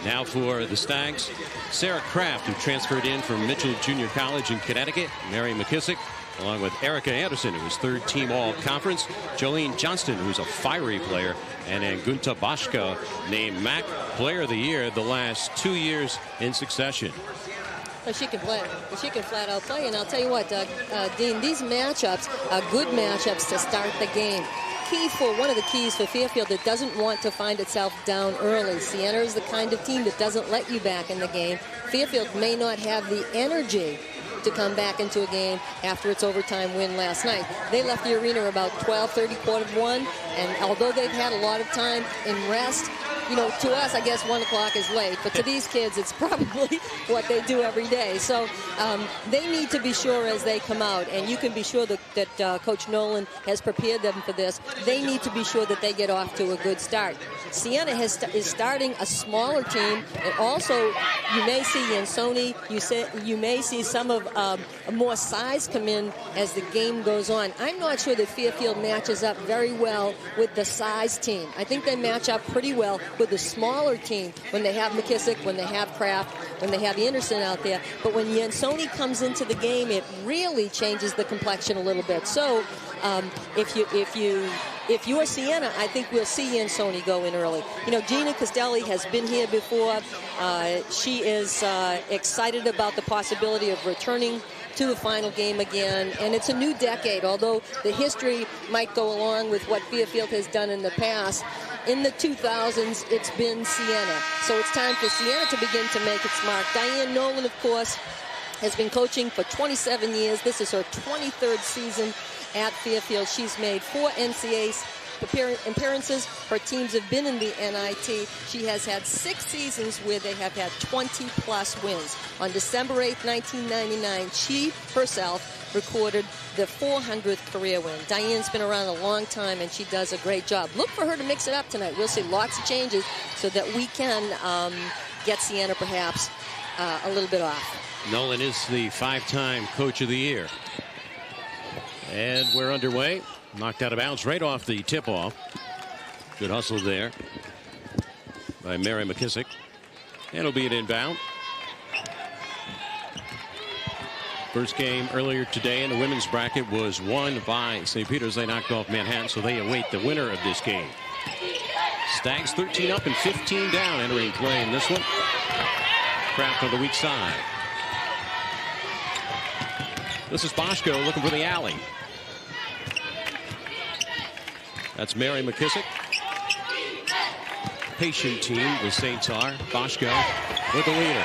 Now for the Stags, Sarah Kraft, who transferred in from Mitchell Junior College in Connecticut. Mary McKissick, along with Erica Anderson, who was third-team all-conference. Jolene Johnston, who's a fiery player. And then Gunta Bashka, named MAAC Player of the Year the last 2 years in succession. Well, she can play. She can flat out play. And I'll tell you what, Dean, these matchups are good matchups to start the game. One of the keys for Fairfield that doesn't want to find itself down early. Siena is the kind of team that doesn't let you back in the game. Fairfield may not have the energy to come back into a game after its overtime win last night. They left the arena about 12:30, quarter of 1, and although they've had a lot of time in rest, you know, to us, I guess 1 o'clock is late, but to these kids, it's probably what they do every day. So they need to be sure as they come out, and you can be sure that Coach Nolan has prepared them for this. They need to be sure that they get off to a good start. Siena is starting a smaller team, and also you may see Yansoni, you may see some of more size come in as the game goes on. I'm not sure that Fairfield matches up very well with the size team. I think they match up pretty well with the smaller team when they have McKissick, when they have Kraft, when they have Anderson out there. But when Yansoni comes into the game, it really changes the complexion a little bit. So if you're Siena, I think we'll see Yansoni go in early. You know, Gina Castelli has been here before. She is excited about the possibility of returning to the final game again, and it's a new decade. Although the history might go along with what Fairfield has done in the past, in the 2000s, it's been Siena. So it's time for Siena to begin to make its mark. Diane Nolan, of course, has been coaching for 27 years. This is her 23rd season at Fairfield. She's made 4 NCAA appearances. Her teams have been in the NIT. She has had 6 seasons where they have had 20-plus wins. On December 8th, 1999, she herself recorded the 400th career win. Diane's been around a long time, and she does a great job. Look for her to mix it up tonight. We'll see lots of changes so that we can get Siena perhaps a little bit off. Nolan is the 5-time Coach of the Year. And we're underway. Knocked out of bounds right off the tip-off. Good hustle there by Mary McKissick. And it'll be an inbound. First game earlier today in the women's bracket was won by St. Peter's. They knocked off Manhattan, so they await the winner of this game. Stags 13 up and 15 down entering play in this one. Kraft on the weak side. This is Boschko looking for the alley. That's Mary McKissick. Patient team, the Saints are. Boschko with the leader.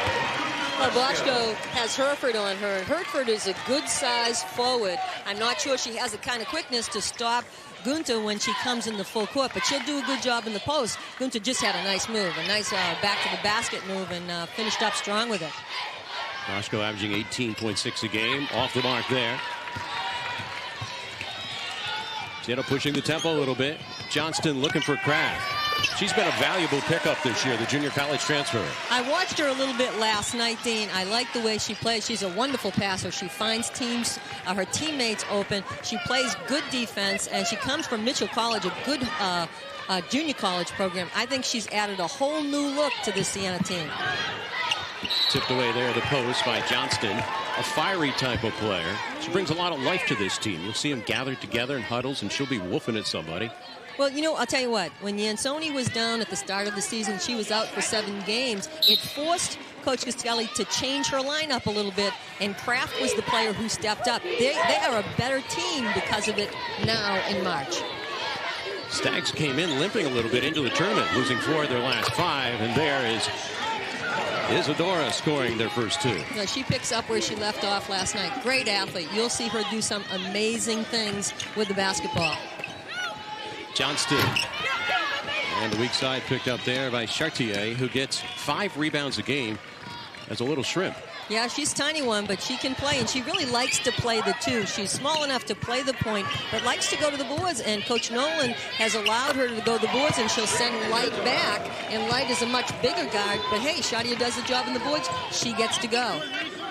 Well, Boschko has Herford on her, and Herford is a good-sized forward. I'm not sure she has the kind of quickness to stop Gunta when she comes in the full court, but she'll do a good job in the post. Gunta just had a nice move, a nice back-to-the-basket move, and finished up strong with it. Boschko averaging 18.6 a game. Off the mark there. Siena pushing the tempo a little bit. Johnston looking for Kraft. She's been a valuable pickup this year, the junior college transfer. I watched her a little bit last night, Dean. I like the way she plays. She's a wonderful passer. She finds her teammates open. She plays good defense, and she comes from Mitchell College, a good junior college program. I think she's added a whole new look to this Siena team. Tipped away there, the post by Johnston. A fiery type of player. She brings a lot of life to this team. You'll see them gathered together in huddles, and she'll be woofing at somebody. Well, you know, I'll tell you what. When Yansoni was down at the start of the season, she was out for 7 games. It forced Coach Castelli to change her lineup a little bit, and Kraft was the player who stepped up. They are a better team because of it now in March. Stags came in limping a little bit into the tournament, losing 4 of their last 5, and there is Isadora scoring their first 2. No, she picks up where she left off last night. Great athlete. You'll see her do some amazing things with the basketball. Johnston. And the weak side picked up there by Chartier, who gets 5 rebounds a game as a little shrimp. Yeah, she's a tiny one, but she can play, and she really likes to play the 2. She's small enough to play the point, but likes to go to the boards, and Coach Nolan has allowed her to go to the boards, and she'll send Light back, and Light is a much bigger guard, but hey, Shadia does the job in the boards. She gets to go.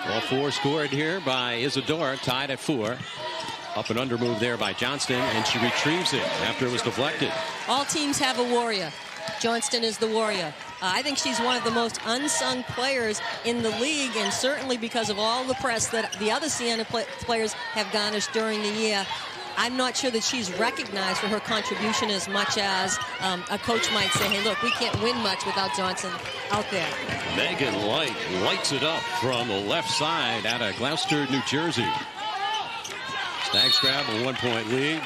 All 4 scored here by Isadora, tied at 4. Up and under move there by Johnston, and she retrieves it after it was deflected. All teams have a warrior. Johnston is the warrior. I think she's one of the most unsung players in the league, and certainly because of all the press that the other Siena players have garnished during the year. I'm not sure that she's recognized for her contribution as much as a coach might say, hey, look, we can't win much without Johnson out there. Megan Light lights it up from the left side out of Gloucester, New Jersey. Stags grab a 1-point lead,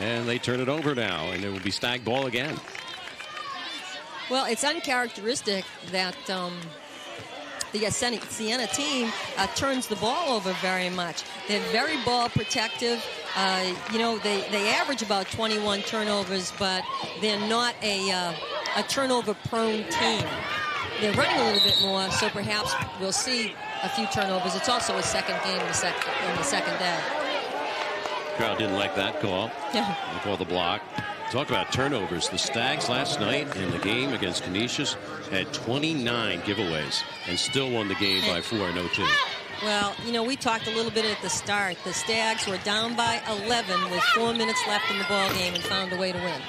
and they turn it over now, and it will be Stag ball again. Well, it's uncharacteristic that the Siena team turns the ball over very much. They're very ball protective. You know, they average about 21 turnovers, but they're not a turnover-prone team. They're running a little bit more, so perhaps we'll see a few turnovers. It's also a second game in the second day. Crowd didn't like that call. Yeah. They called the block. Talk about turnovers. The Stags last night in the game against Canisius had 29 giveaways and still won the game by 4-2. Well, you know, we talked a little bit at the start. The Stags were down by 11 with 4 minutes left in the ball game and found a way to win.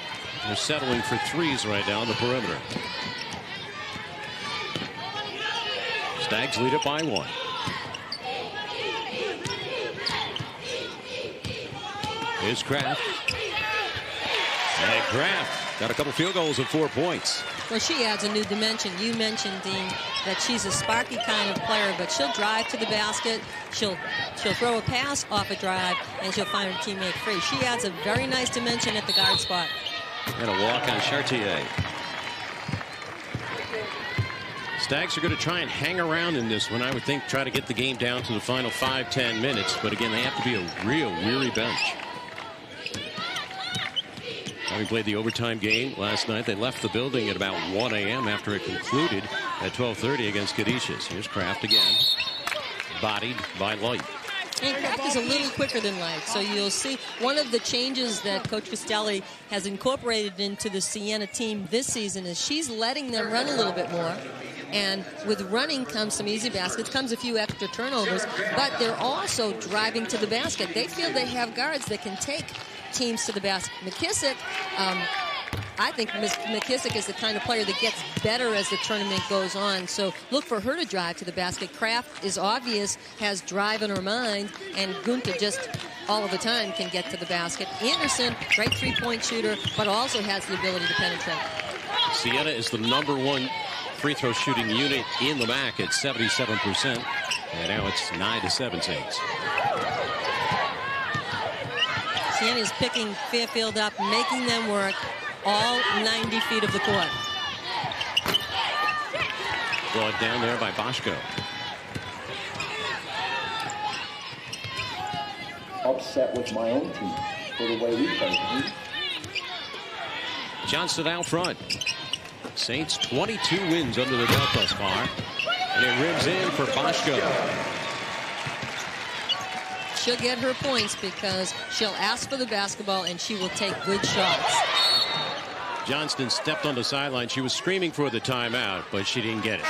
They're settling for threes right now on the perimeter. Stags lead it by 1. Here's Kraft. And Kraft got a couple field goals and 4 points. Well, she adds a new dimension. You mentioned, Dean, that she's a sparky kind of player, but she'll drive to the basket. She'll throw a pass off a drive, and she'll find her teammate free. She adds a very nice dimension at the guard spot. And a walk on Chartier. Stags are going to try and hang around in this one. I would think try to get the game down to the final 5-10 minutes. But again, they have to be a real weary bench. Having played the overtime game last night, they left the building at about 1 a.m. after it concluded at 12:30 against Canisius. Here's Kraft again, bodied by Light. And Kraft is a little quicker than Light, so you'll see one of the changes that Coach Castelli has incorporated into the Siena team this season is she's letting them run a little bit more. And with running comes some easy baskets, comes a few extra turnovers, but they're also driving to the basket. They feel they have guards that can take teams to the basket. McKissick, I think McKissick is the kind of player that gets better as the tournament goes on. So look for her to drive to the basket. Kraft is obvious, has drive in her mind, and Gunther just all of the time can get to the basket. Anderson, great three-point shooter, but also has the ability to penetrate. Siena is the #1 free throw shooting unit in the MAAC at 77%. And now it's 9-7. Siena is picking Fairfield up, making them work all 90 feet of the court. Brought down there by Boschko. Upset with my own team for the way we play. Johnston out front. Saints 22 wins under the belt thus far. And it rims in for Boschko. She'll get her points because she'll ask for the basketball and she will take good shots. Johnston stepped on the sideline. She was screaming for the timeout, but she didn't get it.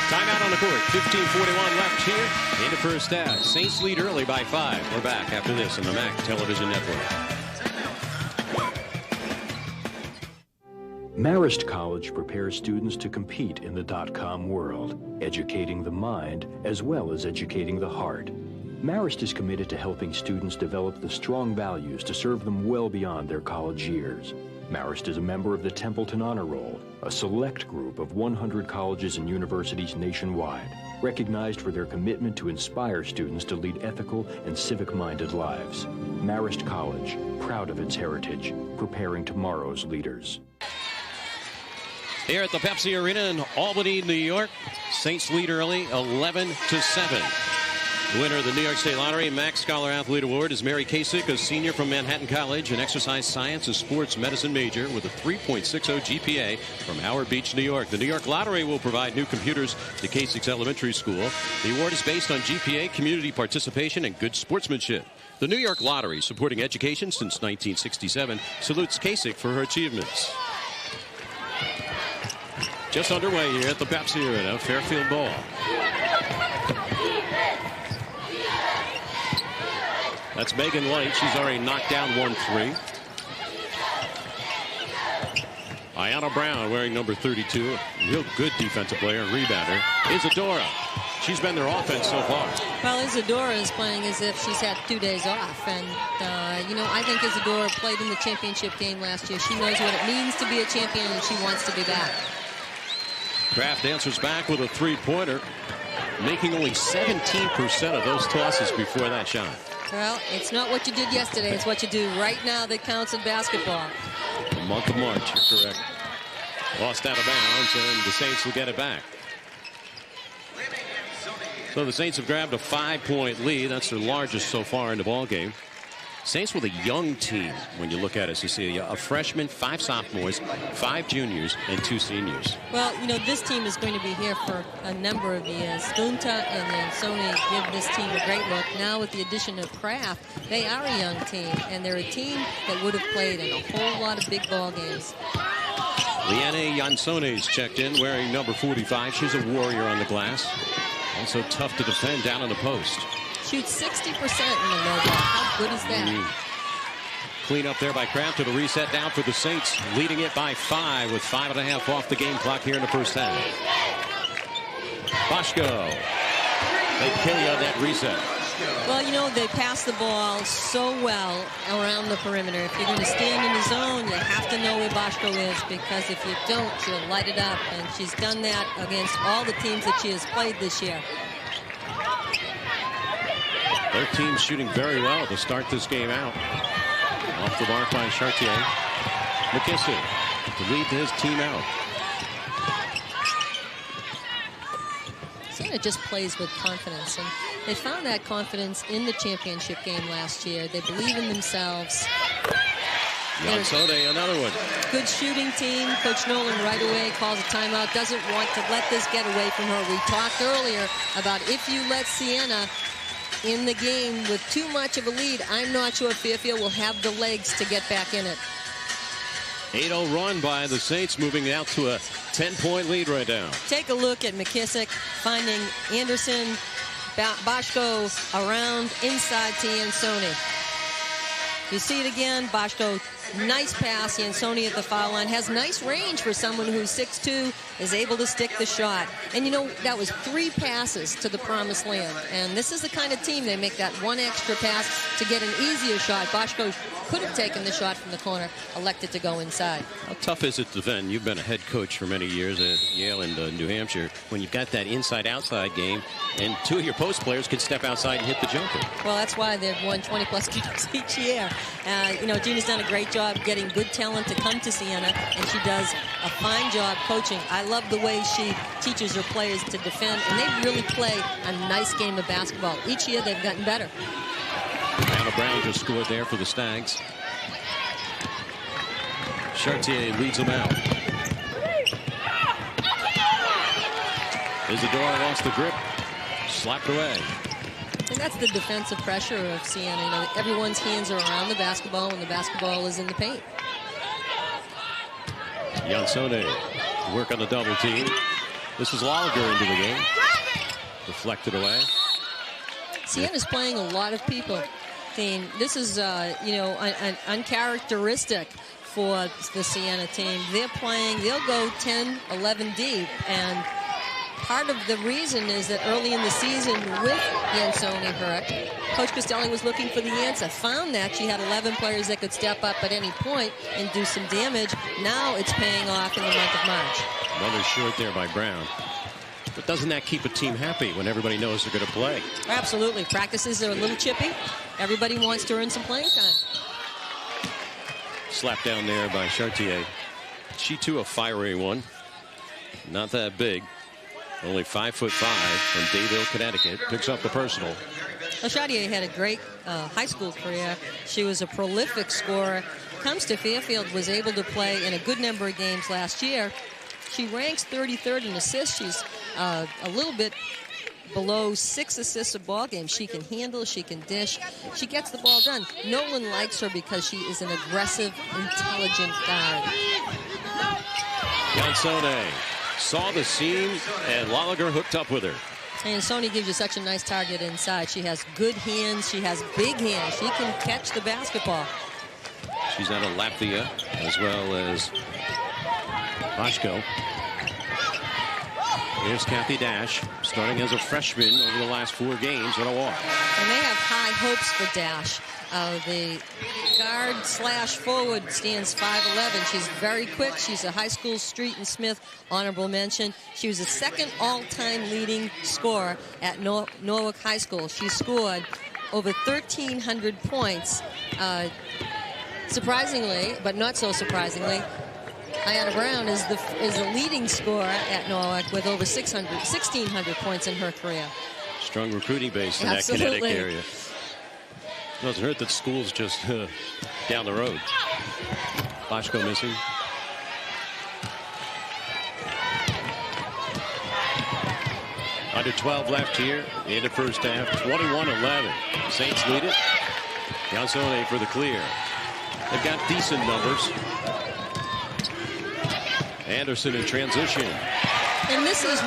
Timeout on the court. 15:41 left here in the first half. Saints lead early by 5. We're back after this on the MAAC Television Network. Marist College prepares students to compete in the .com world, educating the mind as well as educating the heart. Marist is committed to helping students develop the strong values to serve them well beyond their college years. Marist is a member of the Templeton Honor Roll, a select group of 100 colleges and universities nationwide, recognized for their commitment to inspire students to lead ethical and civic-minded lives. Marist College, proud of its heritage, preparing tomorrow's leaders. Here at the Pepsi Arena in Albany, New York, Saints lead early 11-7. The winner of the New York State Lottery MAAC Scholar Athlete Award is Mary Kasich, a senior from Manhattan College, an exercise science and sports medicine major with a 3.60 GPA from Howard Beach, New York. The New York Lottery will provide new computers to Kasich's elementary school. The award is based on GPA, community participation, and good sportsmanship. The New York Lottery, supporting education since 1967, salutes Kasich for her achievements. Just underway here at the Pepsi Arena, Fairfield ball. That's Megan Light. She's already knocked down 1 3. Ayanna Brown wearing number 32. A real good defensive player and rebounder. Isadora. She's been their offense so far. Well, Isadora is playing as if she's had 2 days off. And, you know, I think Isadora played in the championship game last year. She knows what it means to be a champion, and she wants to be back. Kraft answers back with a three-pointer, making only 17% of those tosses before that shot. Well, it's not what you did yesterday. It's what you do right now that counts in basketball. The month of March, you're correct. Lost out of bounds, and the Saints will get it back. So the Saints have grabbed a 5-point lead. That's their largest so far in the ball game. Saints with a young team when you look at it, Cecilia. A freshman, 5 sophomores, 5 juniors, and 2 seniors. Well, you know, this team is going to be here for a number of years. Gunta and then Sony give this team a great look. Now with the addition of Kraft, they are a young team, and they're a team that would have played in a whole lot of big ball games. Liane Jansone's checked in wearing number 45. She's a warrior on the glass. Also tough to defend down on the post. Shoots 60% in the low ball. How good is that? Clean up there by Kraft. It'll reset down for the Saints, leading it by 5 with 5.5 off the game clock here in the first half. Boschko. They kill you on that reset. Well, you know, they pass the ball so well around the perimeter. If you're going to stand in the zone, you have to know where Boschko is, because if you don't, she'll light it up. And she's done that against all the teams that she has played this year. Both teams shooting very well to start this game out. Off the mark by Chartier. McKissick to lead his team out. Siena just plays with confidence, and they found that confidence in the championship game last year. They believe in themselves. Jansone, another one. Good shooting team. Coach Nolan right away calls a timeout. Doesn't want to let this get away from her. We talked earlier about if you let Siena in the game with too much of a lead, I'm not sure Fairfield will have the legs to get back in it. 8-0 run by the Saints, moving out to a 10-point lead right now. Take a look at McKissick finding Anderson, Boschko around inside to Jansone. You see it again. Boschko, nice pass. Jansone at the foul line has nice range for someone who's 6'2", is able to stick the shot. And you know, that was 3 passes to the promised land. And this is the kind of team they make that 1 extra pass to get an easier shot. Boschko could have taken the shot from the corner, elected to go inside. How tough is it to defend? You've been a head coach for many years at Yale and New Hampshire. When you've got that inside-outside game, and 2 of your post players can step outside and hit the jumper. Well, that's why they've won 20-plus games each year. You know, Gina's done a great job getting good talent to come to Siena, and she does a fine job coaching. I love the way she teaches her players to defend, and they really play a nice game of basketball. Each year they've gotten better. Anna Brown just scored there for the Stags. Chartier leads them out. Isadora lost the grip, slapped away. And that's the defensive pressure of Siena. You know, everyone's hands are around the basketball when the basketball is in the paint. Jansone to work on the double team. This is Lolliger into the game. Deflected away. Siena's playing a lot of people. Dean, this is, you know, uncharacteristic for the Siena team. They're playing, they'll go 10, 11 deep. And part of the reason is that early in the season with Jansone hurt, Coach Costelli was looking for the answer. Found that she had 11 players that could step up at any point and do some damage. Now it's paying off in the month of March. Another short there by Brown. But doesn't that keep a team happy when everybody knows they're going to play? Absolutely. Practices are a little chippy. Everybody wants to earn some playing time. Slapped down there by Chartier. She too a fiery one. Not that big. Only 5'5" from Dayville, Connecticut. Picks up the personal. Well, Chartier had a great high school career. She was a prolific scorer. Comes to Fairfield, was able to play in a good number of games last year. She ranks 33rd in assists. She's a little bit below 6 assists a ball game. She can handle, she can dish, she gets the ball done. Nolan likes her because she is an aggressive, intelligent guard. Jansone saw the seam, and Lolliger hooked up with her. And Sony gives you such a nice target inside. She has good hands, she has big hands, she can catch the basketball. She's out of Latvia, as well as Boschko. Here's Kathy Dash, starting as a freshman over the last 4 games on a walk. And they have high hopes for Dash. The guard/forward stands 5'11". She's very quick. She's a high school Street and Smith honorable mention. She was the second all-time leading scorer at Norwalk High School. She scored over 1,300 points. Surprisingly, but not so surprisingly, Ayanna Brown is the leading scorer at Norwalk with over 1,600 points in her career. Strong recruiting base in Absolutely. that kinetic area. Doesn't hurt that school's just down the road. Boschko missing. Under 12 left here in the first half. 21-11. Saints lead it. Gansone for the clear. They've got decent numbers. Anderson in transition. And this is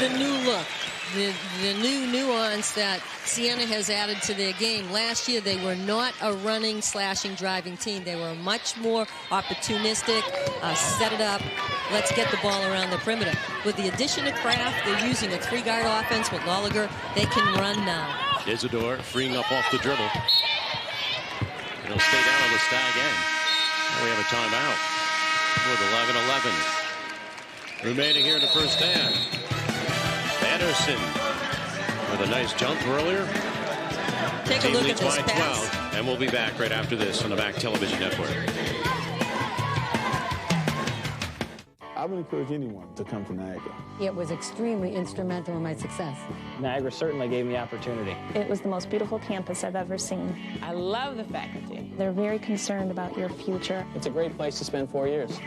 the new look. The new nuance that Siena has added to their game. Last year, they were not a running, slashing, driving team. They were much more opportunistic, set it up, let's get the ball around the perimeter. With the addition of Kraft, they're using a 3-guard offense with Lolliger. They can run now. Isidore freeing up off the dribble. It'll stay down on the stag end. We have a timeout with 11-11 remaining here in the first half. Anderson with a nice jump earlier. Take a look at this pass. 12, and we'll be back right after this on the MAAC Television Network. I would encourage anyone to come to Niagara. It was extremely instrumental in my success. Niagara certainly gave me opportunity. It was the most beautiful campus I've ever seen. I love the faculty. They're very concerned about your future. It's a great place to spend 4 years.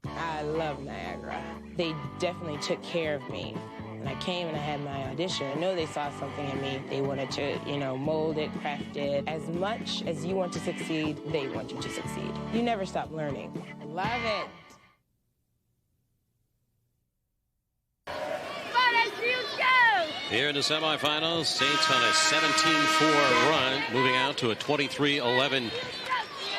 I love Niagara. They definitely took care of me. When I came and I had my audition, I know they saw something in me. They wanted to, mold it, craft it. As much as you want to succeed, they want you to succeed. You never stop learning. Love it. Here in the semifinals, Saints on a 17-4 run, moving out to a 23-11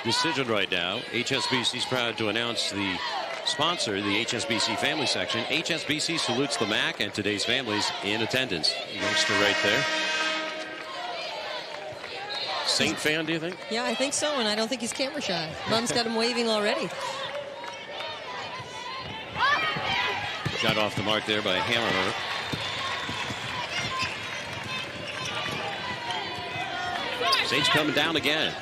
decision right now. HSBC is proud to announce the sponsor, the HSBC Family Section. HSBC salutes the MAAC and today's families in attendance. Youngster right there. Saint fan, do you think? Yeah, I think so, and I don't think he's camera shy. Mom's got him waving already. Shot off the mark there by Hammerher. Saints coming down again.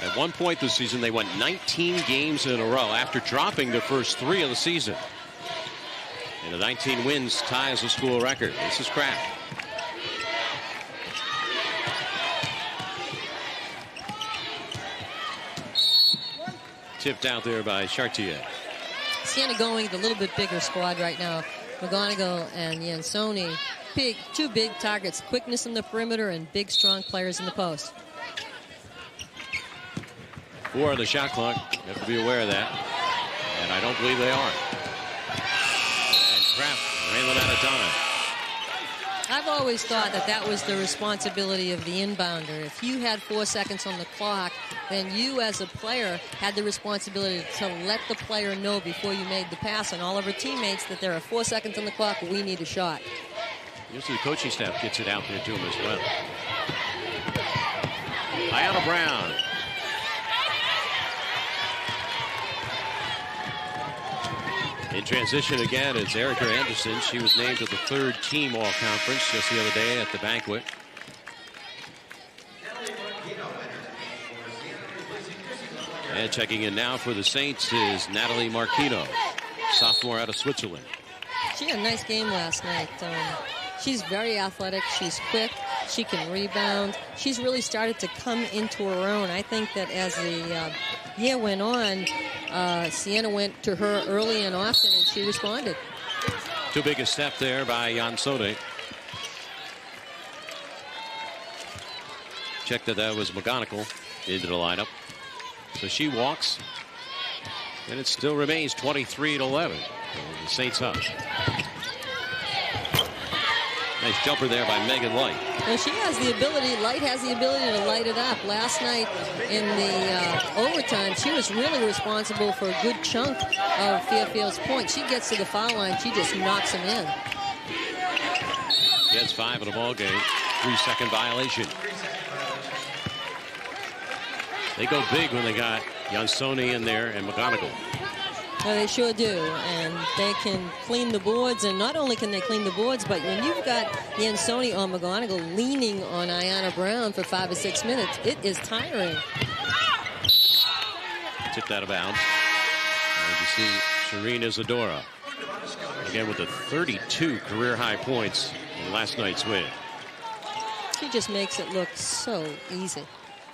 At one point this season, they won 19 games in a row after dropping their first 3 of the season. And the 19 wins ties the school record. This is Kraft. Tipped out there by Chartier. Siena going with a little bit bigger squad right now. McGonigal and Jansoni. Two big targets. Quickness in the perimeter and big, strong players in the post. 4 on the shot clock. You have to be aware of that. And I don't believe they are. And Kraft ran them out of time. I've always thought that was the responsibility of the inbounder. If you had 4 seconds on the clock, then you as a player had the responsibility to let the player know before you made the pass and all of her teammates that there are 4 seconds on the clock, we need a shot. Usually the coaching staff gets it out there to him as well. Ayanna Brown. In transition again, it's Erica Anderson. She was named to the 3rd team all-conference just the other day at the banquet. And checking in now for the Saints is Natalie Marquino, sophomore out of Switzerland. She had a nice game last night. She's very athletic. She's quick. She can rebound. She's really started to come into her own. I think that as the year went on, Siena went to her early and often, and she responded. Too big a step there by Jansone. Check that was McGonigal into the lineup. So she walks, and it still remains 23-11. The Saints up. Nice jumper there by Megan Light. And she has the ability, Light has the ability to light it up. Last night in the overtime, she was really responsible for a good chunk of Fairfield's points. She gets to the foul line, she just knocks them in. Gets 5 in the ball game. 3-second violation. They go big when they got Jansoni in there and McGonigal. Well, they sure do, and they can clean the boards, and not only can they clean the boards, but when you've got Jansoni or McGonigal leaning on Ayanna Brown for 5 or 6 minutes, it is tiring. Tipped out of bounds. And you see Shireen Isadora again with the 32 career-high points in last night's win. She just makes it look so easy.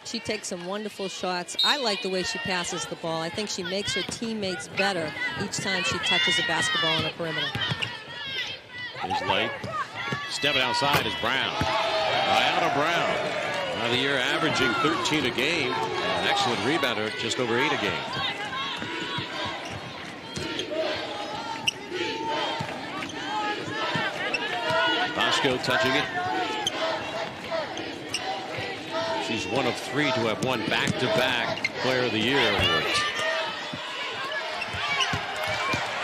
She takes some wonderful shots. I like the way she passes the ball. I think she makes her teammates better each time she touches a basketball on the perimeter. Here's Light. Stepping outside is Brown. Ayanna Brown. Now the year averaging 13 a game. An excellent rebounder, just over 8 a game. Boschko touching it. She's one of 3 to have won back-to-back Player of the Year awards.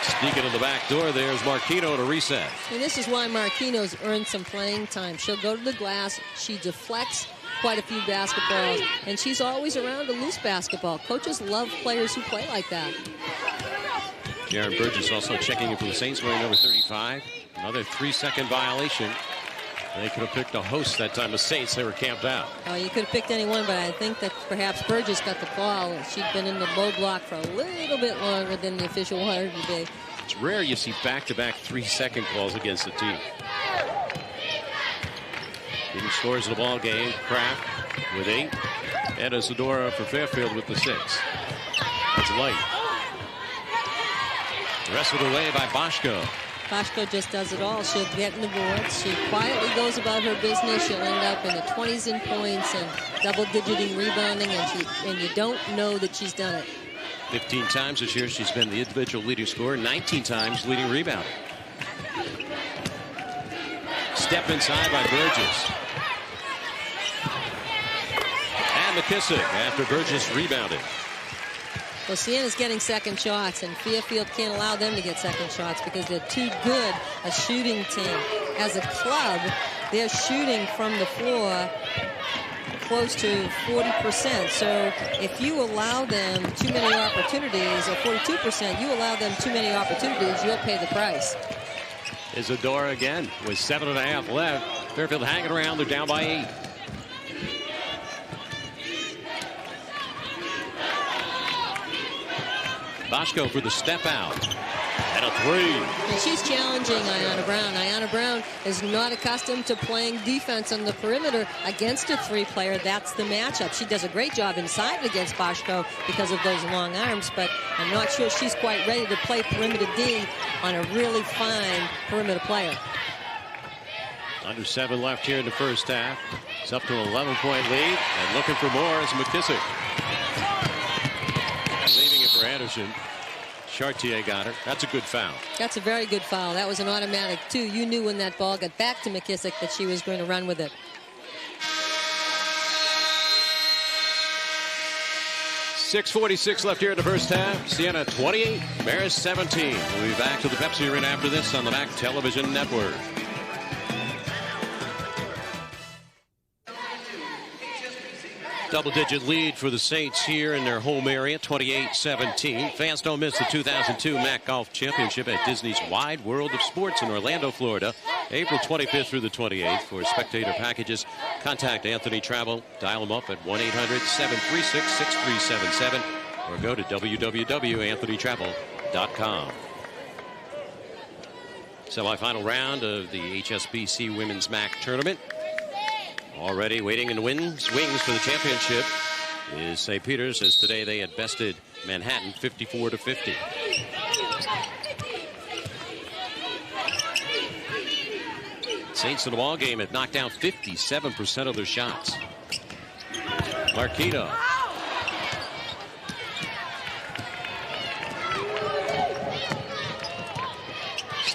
Sneaking in the back door, there's Marquino to reset. And this is why Marquino's earned some playing time. She'll go to the glass. She deflects quite a few basketballs, and she's always around a loose basketball. Coaches love players who play like that. Jaren Burgess also checking in for the Saints, wearing number 35. Another 3-second violation. They could have picked a host that time. The Saints, they were camped out. Oh, you could have picked anyone, but I think that perhaps Burgess got the call. She'd been in the low block for a little bit longer than the official wanted her to be. It's rare you see back-to-back 3-second calls against the team. Leading scores in the ball game. Kraft with 8. And Isadora for Fairfield with the 6. It's Light. The rest of the way by Boschko. Boschko just does it all. She'll get in the boards. She quietly goes about her business. She'll end up in the 20s in points and double-digiting rebounding, and you don't know that she's done it. 15 times this year she's been the individual leading scorer. 19 times leading rebounder. Step inside by Burgess. And McKissick after Burgess rebounded. Well, Siena's getting second shots, and Fairfield can't allow them to get second shots because they're too good a shooting team. As a club, they're shooting from the floor close to 40%. So if you allow them too many opportunities, or 42%, you allow them too many opportunities, you'll pay the price. Isadora again with 7.5 left. Fairfield hanging around. They're down by 8. Boschko for the step out. And a 3. And she's challenging Ayanna Brown. Ayanna Brown is not accustomed to playing defense on the perimeter against a 3-player. That's the matchup. She does a great job inside against Boschko because of those long arms, but I'm not sure she's quite ready to play perimeter D on a really fine perimeter player. Under 7 left here in the first half. It's up to an 11-point lead, and looking for more is McKissick. Leaving it for Anderson. Chartier got her. That's a good foul. That's a very good foul. That was an automatic, too. You knew when that ball got back to McKissick that she was going to run with it. .646 left here in the first half. Siena 28, Marist 17. We'll be back to the Pepsi Arena after this on the MAAC Television Network. Double-digit lead for the Saints here in their home area, 28-17. Fans don't miss the 2002 MAAC Golf Championship at Disney's Wide World of Sports in Orlando, Florida, April 25th through the 28th. For spectator packages, contact Anthony Travel. Dial them up at 1-800-736-6377 or go to www.anthonytravel.com. Semifinal round of the HSBC Women's MAAC Tournament. Already waiting in the wings for the championship is St. Peter's, as today they had bested Manhattan 54-50. Saints in the ball game have knocked down 57% of their shots. Marquino.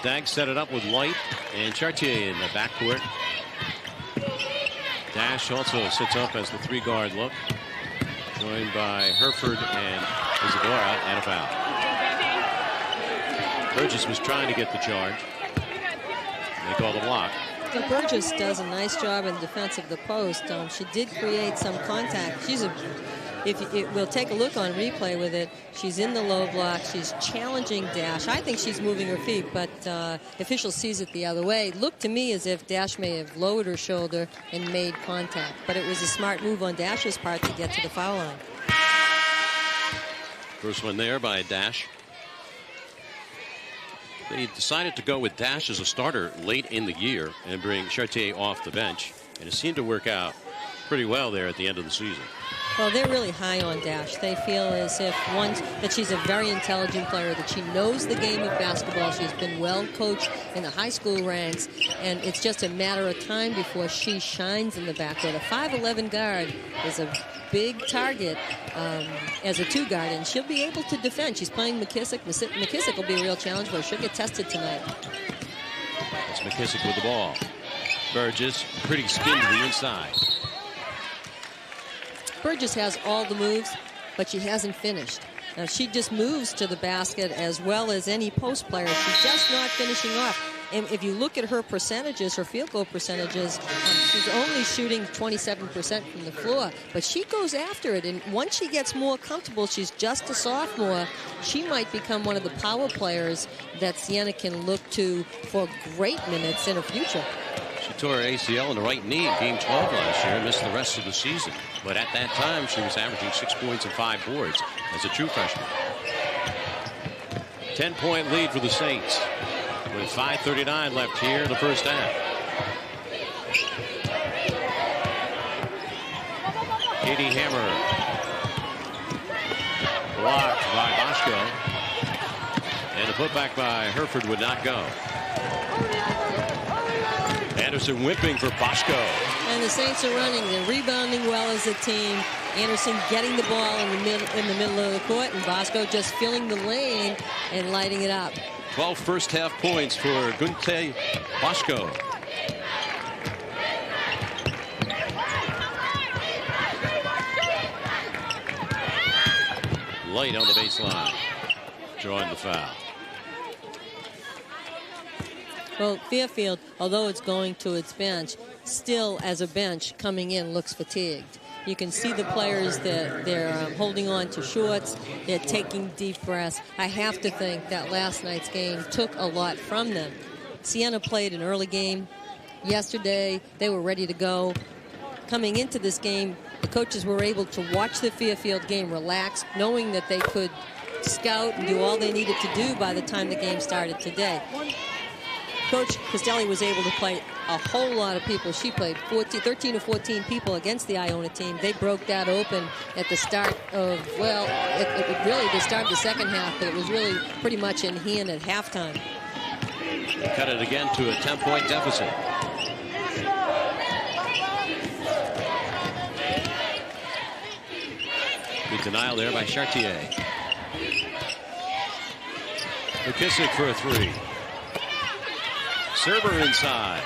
Staggs set it up with White and Chartier in the backcourt. Dash also sits up as the 3-guard look, joined by Herford and Isadora, and a foul. Burgess was trying to get the charge. They call the block. Well, Burgess does a nice job in defense of the post. She did create some contact. We'll take a look on replay with it. She's in the low block. She's challenging Dash. I think she's moving her feet, but official sees it the other way. Looked to me as if Dash may have lowered her shoulder and made contact, but it was a smart move on Dash's part to get to the foul line. First one there by Dash. They decided to go with Dash as a starter late in the year and bring Chartier off the bench, and it seemed to work out pretty well there at the end of the season. Well, they're really high on Dash. They feel as if, one, that she's a very intelligent player, that she knows the game of basketball. She's been well coached in the high school ranks, and it's just a matter of time before she shines in the backcourt. A 5'11" guard is a big target as a 2-guard, and she'll be able to defend. She's playing McKissick. McKissick will be a real challenge for her. She'll get tested tonight. It's McKissick with the ball. Burgess, pretty spin to the inside. Burgess has all the moves, but she hasn't finished. Now, she just moves to the basket as well as any post player. She's just not finishing off. And if you look at her percentages, her field goal percentages, she's only shooting 27% from the floor. But she goes after it, and once she gets more comfortable, she's just a sophomore, she might become one of the power players that Siena can look to for great minutes in her future. She tore her ACL in the right knee in Game 12 last year and missed the rest of the season. But at that time, she was averaging 6 points and 5 boards as a true freshman. 10-point lead for the Saints with 5:39 left here in the first half. Katie Hammer. Blocked by Boschko. And the putback by Herford would not go. Anderson whipping for Boschko. And the Saints are running. They're rebounding well as a team. Anderson getting the ball in the middle of the court, and Boschko just filling the lane and lighting it up. 12 first half points for Gunte Boschko. Light on the baseline, drawing the foul. Well, Fairfield, although it's going to its bench, still as a bench coming in looks fatigued. You can see the players that they're holding on to shorts. They're taking deep breaths. I have to think that last night's game took a lot from them. Siena played an early game yesterday. They were ready to go. Coming into this game, the coaches were able to watch the Fairfield game relax, knowing that they could scout and do all they needed to do by the time the game started today. Coach Castelli was able to play a whole lot of people. She played 13 or 14 people against the Iona team. They broke that open at the start of, well, really the start of the second half, but it was really pretty much in hand at halftime. Cut it again to a 10-point deficit. Good denial there by Chartier. McKissick for a 3. Server inside.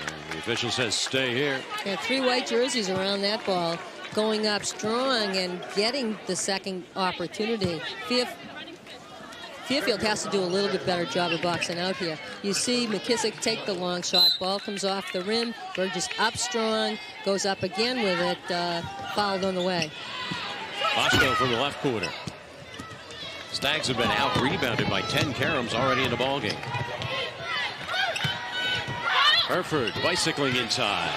And the official says stay here. Yeah, 3 white jerseys around that ball, going up strong and getting the second opportunity. Fairfield has to do a little bit better job of boxing out here. You see McKissick take the long shot. Ball comes off the rim. Burgess up strong, goes up again with it, fouled on the way. Boschko from the left corner. Stags have been out-rebounded by 10 caroms already in the ballgame. Herford bicycling inside.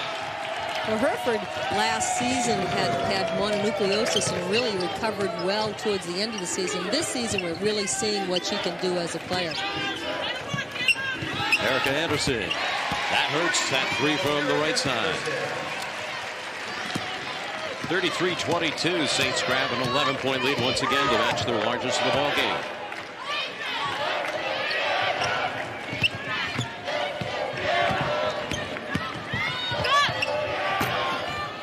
Well, Herford last season had mononucleosis and really recovered well towards the end of the season. This season, we're really seeing what she can do as a player. Erica Anderson. That hurts. That 3 from the right side. 33-22. Saints grab an 11-point lead once again to match their largest of the ball game.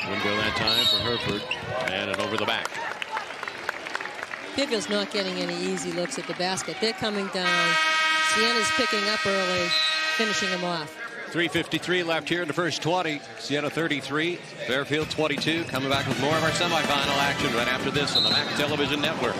Wouldn't go that time for Herford, and it over the back. Fairfield's not getting any easy looks at the basket. They're coming down. Siena's picking up early, finishing them off. 3:53 left here in the first 20. Siena 33, Fairfield 22. Coming back with more of our semifinal action right after this on the MAAC Television Network.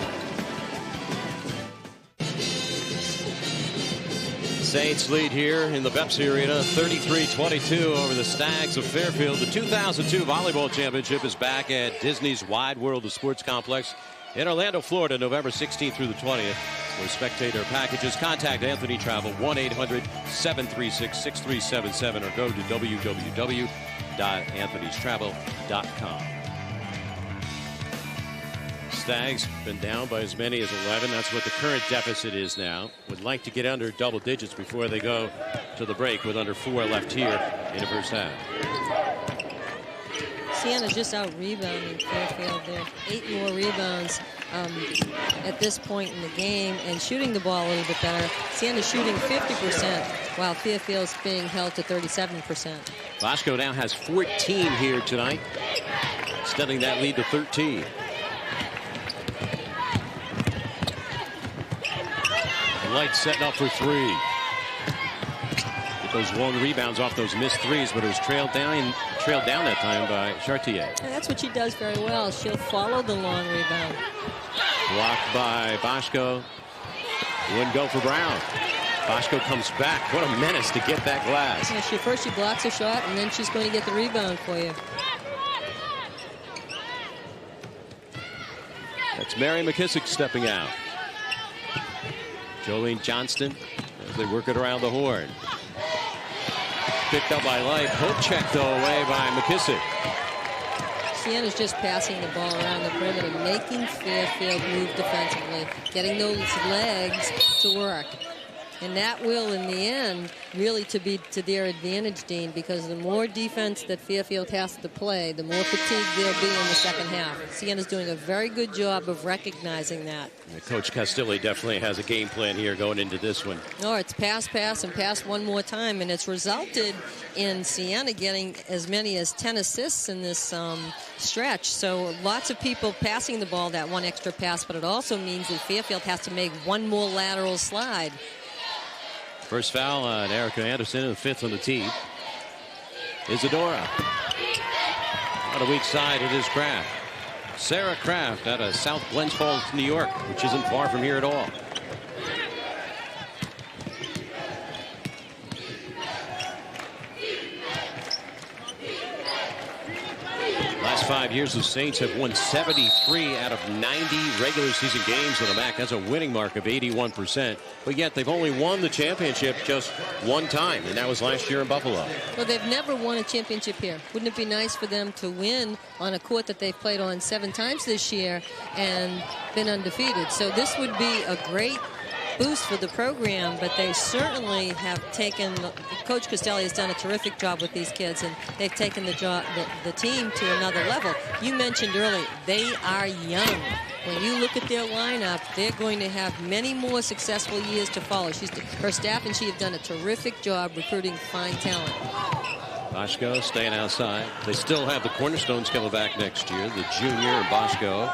Saints lead here in the Pepsi Arena, 33-22 over the Stags of Fairfield. The 2002 volleyball championship is back at Disney's Wide World of Sports Complex in Orlando, Florida, November 16th through the 20th. For spectator packages, contact Anthony Travel, 1-800-736-6377, or go to www.anthonystravel.com. Stags been down by as many as 11. That's what the current deficit is now. Would like to get under double digits before they go to the break with under 4 left here in the first half. Siena's just out rebounding Fairfield there. 8 more rebounds at this point in the game, and shooting the ball a little bit better. Siena's shooting 50%, while Fairfield's being held to 37%. Bosco now has 14 here tonight, extending that lead to 13. Light setting up for 3. Get those long rebounds off those missed threes, but it was trailed down that time by Chartier. And that's what she does very well. She'll follow the long rebound. Blocked by Bosco. Wouldn't go for Brown. Bosco comes back. What a menace to get that glass. Yeah, first she blocks a shot, and then she's going to get the rebound for you. That's Mary McKissick stepping out. Jolene Johnston as they work it around the horn. Picked up by Light. Hope checked though away by McKissick. Siena's just passing the ball around the perimeter, making Fairfield move defensively, getting those legs to work. And that will, in the end, really to be to their advantage, Dean, because the more defense that Fairfield has to play, the more fatigued they'll be in the second half. Siena's doing a very good job of recognizing that. And Coach Castilli definitely has a game plan here going into this one. No, it's pass, and pass one more time, and it's resulted in Siena getting as many as 10 assists in this stretch. So lots of people passing the ball that one extra pass, but it also means that Fairfield has to make one more lateral slide. First foul on Erica Anderson, and the 5th on the team. Isadora. On a weak side, it is Kraft. Sarah Kraft out of South Glens Falls, New York, which isn't far from here at all. Last 5 years, the Saints have won 73 out of 90 regular season games in the MAAC. That's a winning mark of 81%. But yet they've only won the championship just one time, and that was last year in Buffalo. Well, they've never won a championship here. Wouldn't it be nice for them to win on a court that they've played on 7 times this year and been undefeated? So this would be a great boost for the program, but they certainly have taken, Coach Castelli has done a terrific job with these kids, and they've taken the team to another level. You mentioned earlier, they are young. When you look at their lineup, they're going to have many more successful years to follow. Her staff and she have done a terrific job recruiting fine talent. Bosco staying outside. They still have the cornerstones coming back next year. The junior, Bosco,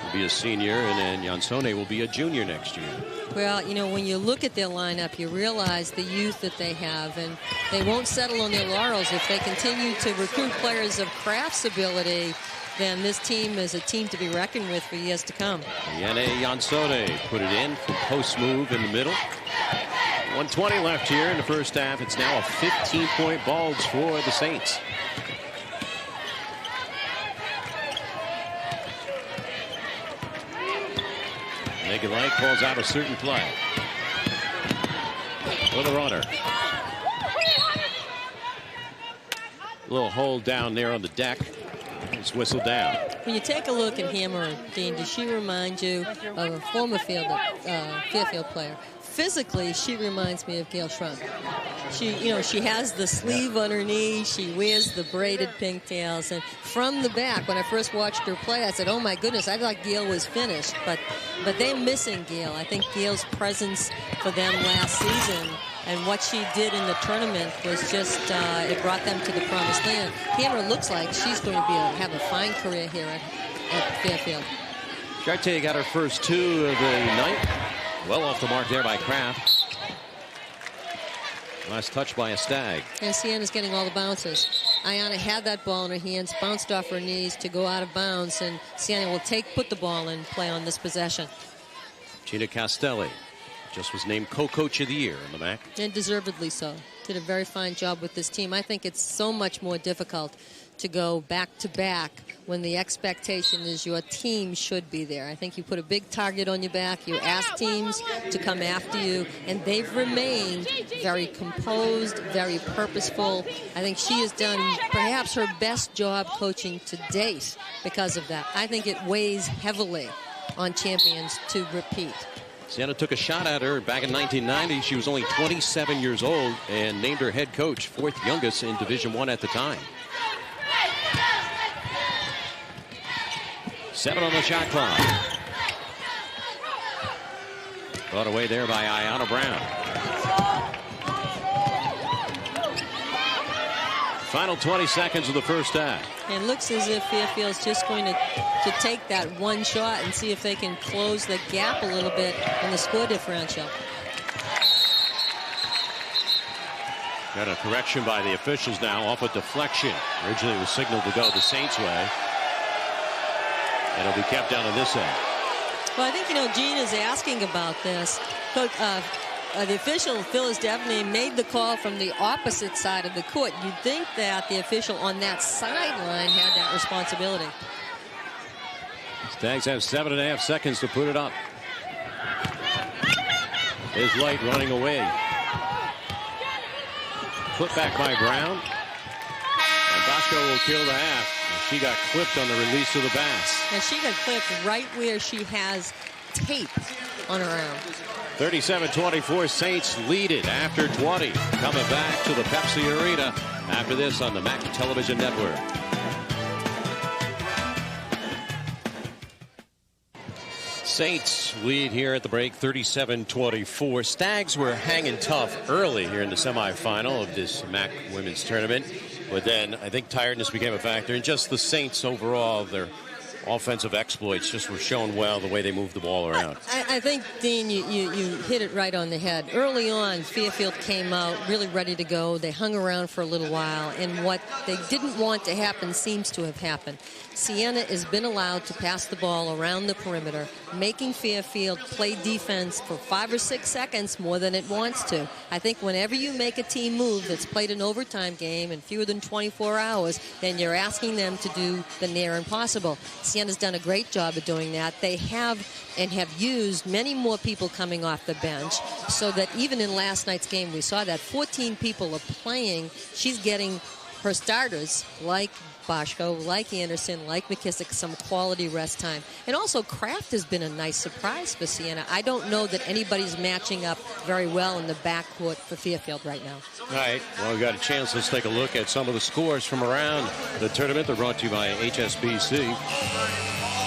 will be a senior, and then Jansone will be a junior next year. Well, you know, when you look at their lineup, you realize the youth that they have, and they won't settle on their laurels. If they continue to recruit players of Kraft's ability, then this team is a team to be reckoned with for years to come. Yane Jansone put it in for post move in the middle. 1:20 left here in the first half. It's now a 15-point bulge for the Saints. Megan Light calls out a certain play. For the runner. A little hold down there on the deck. It's whistled down. When you take a look at Hammer, Dean, does she remind you of a former Fairfield player? Physically, she reminds me of Gail Shrunk. She has the sleeve on her knee. She wears the braided pigtails. And from the back, when I first watched her play, I said, oh, my goodness, I thought Gail was finished. But they're missing Gail. I think Gail's presence for them last season and what she did in the tournament was just, it brought them to the promised land. Hammer looks like she's going to have a fine career here at Fairfield. Charte got her first 2 of the night. Well off the mark there by Kraft. Last touch by a Stagg. And Siena's getting all the bounces. Ayana had that ball in her hands, bounced off her knees to go out of bounds, and Siena will put the ball in play on this possession. Gina Castelli just was named co-coach of the year in the MAAC. And deservedly so. Did a very fine job with this team. I think it's so much more difficult to go back-to-back when the expectation is your team should be there. I think you put a big target on your back. You ask teams to come after you, and they've remained very composed, very purposeful. I think she has done perhaps her best job coaching to date because of that. I think it weighs heavily on champions to repeat. Siena took a shot at her back in 1990. She was only 27 years old and named her head coach, 4th youngest in Division I at the time. 7 on the shot clock. Brought away there by Ayana Brown. Final 20 seconds of the first half. It looks as if Fairfield's just going to take that one shot and see if they can close the gap a little bit in the score differential. Got a correction by the officials now off a deflection. Originally it was signaled to go the Saints' way. And it'll be kept down on this end. Well, I think, Gene is asking about this. But, the official, Phyllis Devaney, made the call from the opposite side of the court. You'd think that the official on that sideline had that responsibility. Stags have 7.5 seconds to put it up. Is Light running away. Put back by Brown. And Bosco will kill the half. She got clipped on the release of the pass. And she got clipped right where she has tape on her arm. 37-24, Saints lead it after 20. Coming back to the Pepsi Arena after this on the MAAC Television Network. Saints lead here at the break, 37-24. Stags were hanging tough early here in the semifinal of this MAAC women's tournament. But then I think tiredness became a factor. And just the Saints overall, their offensive exploits just were shown well the way they moved the ball around. I think, Dean, you hit it right on the head. Early on, Fairfield came out really ready to go. They hung around for a little while, and what they didn't want to happen seems to have happened. Siena has been allowed to pass the ball around the perimeter, making Fairfield play defense for 5 or 6 seconds more than it wants to. I think whenever you make a team move that's played an overtime game in fewer than 24 hours, then you're asking them to do the near impossible. Siena's done a great job of doing that. They have used many more people coming off the bench, so that even in last night's game, we saw that 14 people are playing. She's getting her starters, like Boschko, like Anderson, like McKissick, some quality rest time. And also, Kraft has been a nice surprise for Siena. I don't know that anybody's matching up very well in the backcourt for Fairfield right now. All right. Well, we've got a chance. Let's take a look at some of the scores from around the tournament. They're brought to you by HSBC.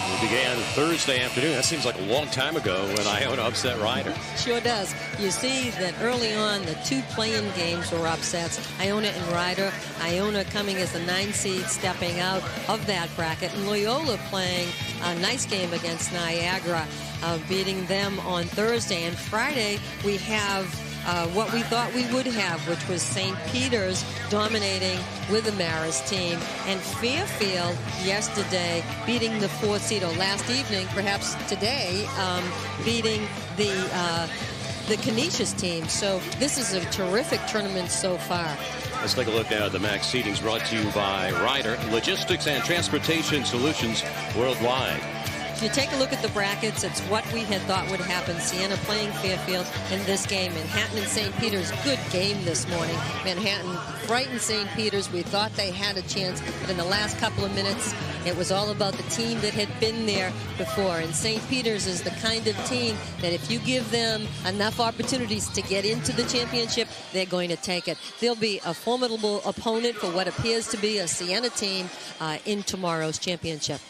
We began Thursday afternoon. That seems like a long time ago when Iona upset Ryder. Sure does. You see that early on, the 2 play-in games were upsets. Iona and Ryder. Iona coming as the 9 seed, stepping out of that bracket. And Loyola playing a nice game against Niagara, beating them on Thursday. And Friday, we have what we thought we would have, which was St. Peter's dominating with the Maris team, and Fairfield yesterday beating the 4th seed, or last evening, perhaps today, beating the Canisius team. So this is a terrific tournament so far. Let's take a look now at the MAAC seedings, brought to you by Ryder, Logistics and Transportation Solutions Worldwide. If you take a look at the brackets, it's what we had thought would happen. Siena playing Fairfield in this game. Manhattan and St. Peter's, good game this morning. Manhattan frightened St. Peter's. We thought they had a chance, but in the last couple of minutes, it was all about the team that had been there before. And St. Peter's is the kind of team that if you give them enough opportunities to get into the championship, they're going to take it. They'll be a formidable opponent for what appears to be a Siena team in tomorrow's championship.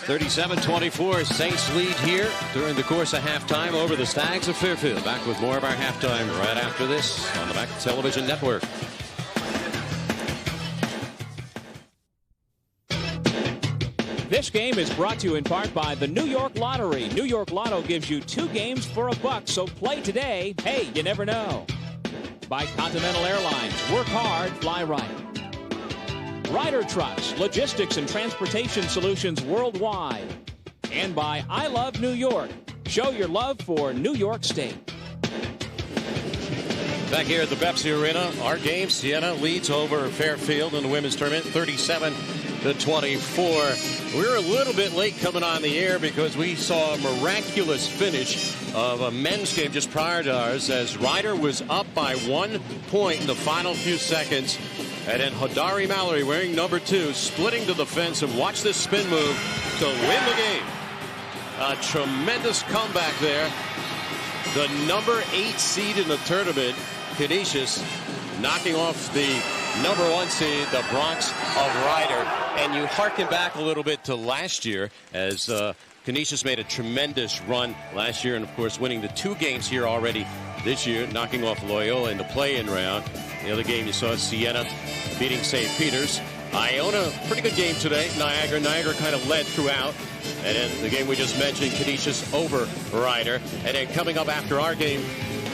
37-24, Saints lead here during the course of halftime over the Stags of Fairfield. Back with more of our halftime right after this on the MAAC Television Network. This This game is brought to you in part by the New York Lottery. New York Lotto gives you 2 games for $1, so play today. Hey, you never know. By Continental Airlines. Work hard, fly right. Ryder Trucks, logistics and transportation solutions worldwide. And by I Love New York. Show your love for New York State. Back here at the Pepsi Arena, our game, Siena leads over Fairfield in the women's tournament, 37-24. We were a little bit late coming on the air because we saw a miraculous finish of a men's game just prior to ours as Ryder was up by 1 point in the final few seconds. And then Hadari Mallory, wearing number 2, splitting to the fence, and watch this spin move to win the game. A tremendous comeback there. The number 8 seed in the tournament, Canisius, knocking off the number 1 seed, the Bronx of Ryder. And you harken back a little bit to last year as Canisius made a tremendous run last year, and of course winning the 2 games here already this year, knocking off Loyola in the play-in round. The other game you saw, Siena beating St. Peter's. Iona, pretty good game today. Niagara kind of led throughout. And then the game we just mentioned, Canisius over Ryder. And then coming up after our game,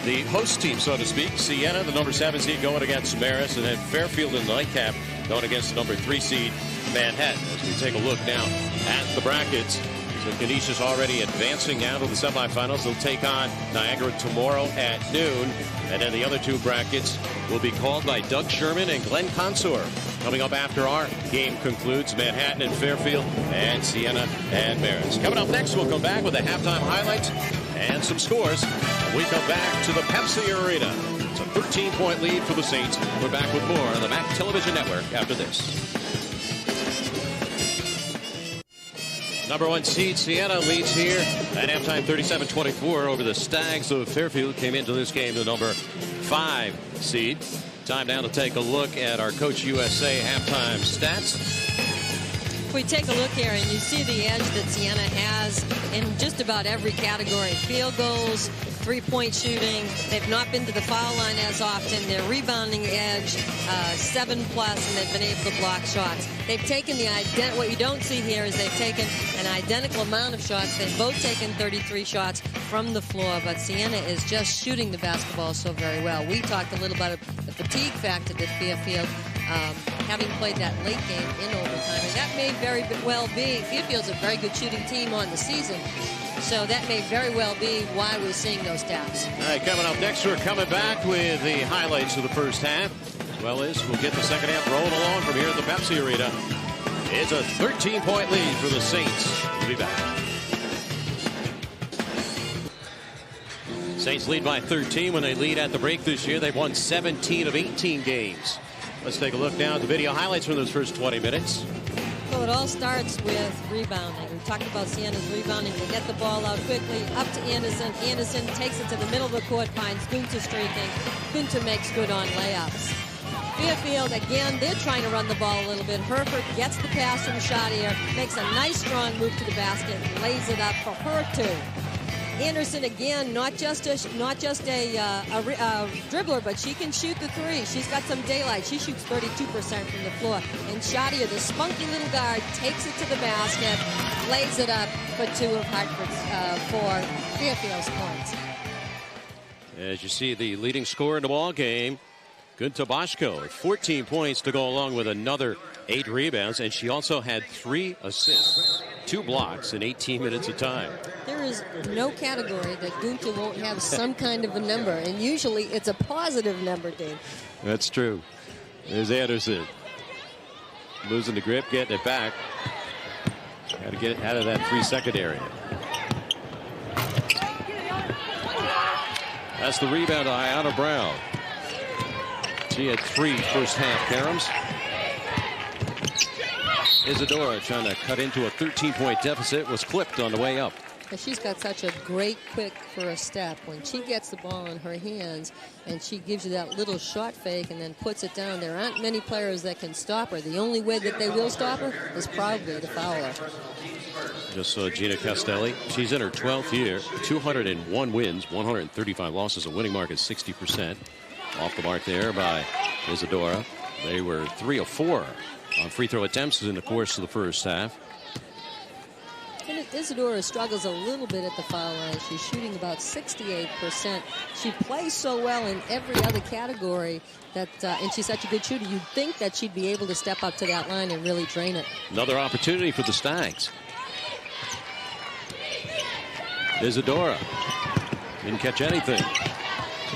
the host team, so to speak, Siena, the number 7 seed, going against Marist, and then Fairfield in the nightcap going against the number 3 seed, Manhattan. As we take a look now at the brackets. So Canisius already advancing now to the semifinals. They'll take on Niagara tomorrow at noon. And then the other 2 brackets will be called by Doug Sherman and Glenn Consor. Coming up after our game concludes, Manhattan and Fairfield and Siena and Marist. Coming up next, we'll come back with the halftime highlights and some scores. We come back to the Pepsi Arena. It's a 13-point lead for the Saints. We're back with more on the MAAC Television Network after this. Number 1 seed, Siena, leads here at halftime 37-24 over the Stags of Fairfield. Came into this game the number 5 seed. Time now to take a look at our Coach USA halftime stats. If we take a look here and you see the edge that Siena has in just about every category. Field goals, three-point shooting. They've not been to the foul line as often. Their rebounding edge, 7+, and they've been able to block shots. They've taken what you don't see here is they've taken an identical amount of shots. They've both taken 33 shots from the floor, but Siena is just shooting the basketball so very well. We talked a little about the fatigue factor that Fairfield, having played that late game in overtime, and that may very well be, Fairfield's a very good shooting team on the season, so that may very well be why we're seeing those stats. All right, coming up next, we're coming back with the highlights of the first half, as well as we'll get the second half rolling along from here at the Pepsi Arena. It's a 13-point lead for the Saints. We'll be back. Saints lead by 13 when they lead at the break this year. They've won 17 of 18 games. Let's take a look now at the video highlights from those first 20 minutes. So it all starts with rebounding. We talked about Siena's rebounding. They get the ball out quickly, up to Anderson. Anderson takes it to the middle of the court, finds Gunter streaking. Gunter makes good on layups. Fairfield, again, they're trying to run the ball a little bit. Herford gets the pass from Shadier, makes a nice strong move to the basket, and lays it up for her too. Anderson, again, not just a dribbler, but she can shoot the 3. She's got some daylight. She shoots 32% from the floor. And Shadier, the spunky little guard, takes it to the basket, lays it up for 2 of Hartford's, for Fairfield's points. As you see, the leading scorer in the ball game, Gunter Boschko, 14 points to go along with another 8 rebounds, and she also had 3 assists, 2 blocks in 18 minutes of time. There is no category that Gunter won't have some kind of a number, and usually it's a positive number, Dave. That's true. There's Anderson. Losing the grip, getting it back. Got to get it out of that 3-second area. That's the rebound to Ayanna Brown. She had 3 first-half caroms. Isadora trying to cut into a 13-point deficit, was clipped on the way up. She's got such a great quick first step. When she gets the ball in her hands and she gives you that little shot fake and then puts it down, there aren't many players that can stop her. The only way that they will stop her is probably to foul her. Just saw Gina Castelli. She's in her 12th year, 201 wins, 135 losses, a winning mark at 60%. Off the mark there by Isadora. They were 3 of 4 on free throw attempts in the course of the first half. Isadora struggles a little bit at the foul line. She's shooting about 68%. She plays so well in every other category that, and she's such a good shooter, you'd think that she'd be able to step up to that line and really drain it. Another opportunity for the Stags. Isadora didn't catch anything.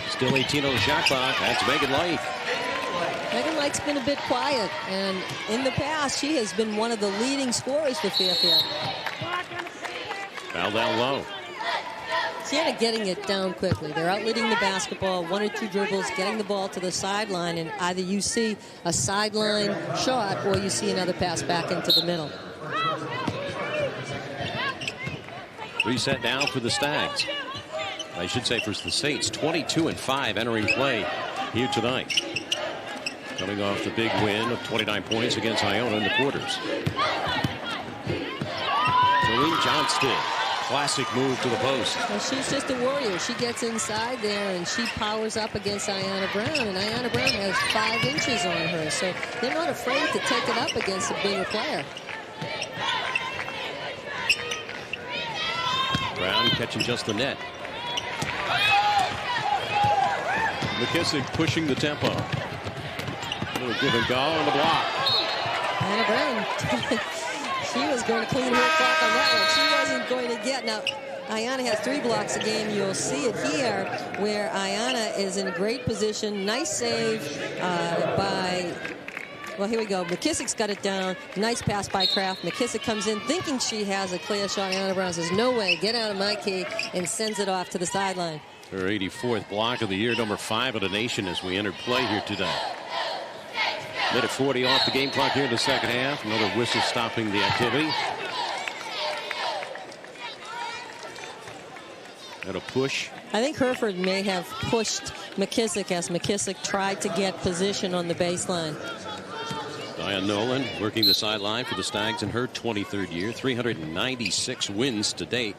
Still 18 on the shot clock. That's Megan Light. Megan Light's been a bit quiet, and in the past, she has been one of the leading scorers for Fairfield. Foul down low. Siena getting it down quickly. They're outleading the basketball, 1 or 2 dribbles, getting the ball to the sideline, and either you see a sideline shot or you see another pass back into the middle. Reset now for the Stags. I should say for the Saints, 22-5 entering play here tonight. Coming off the big win of 29 points against Iona in the quarters. Jolene Johnston, classic move to the post. Well, she's just a warrior. She gets inside there and she powers up against Ayanna Brown, and Ayanna Brown has 5 inches on her, so they're not afraid to take it up against a bigger player. Brown catching just the net. McKissick pushing the tempo. A little give and go on the block. Ayanna Brown, she was going to clean her clock on that one. She wasn't going to get. Now, Ayanna has 3 blocks a game. You'll see it here where Ayanna is in a great position. Nice save by, well, here we go. McKissick's got it down. Nice pass by Kraft. McKissick comes in thinking she has a clear shot. Ayanna Brown says, no way, get out of my key, and sends it off to the sideline. Her 84th block of the year, number 5 of the nation as we enter play here today. Minute 40 off the game clock here in the second half. Another whistle stopping the activity. And a push. I think Hereford may have pushed McKissick as McKissick tried to get position on the baseline. Diane Nolan working the sideline for the Stags in her 23rd year. 396 wins to date.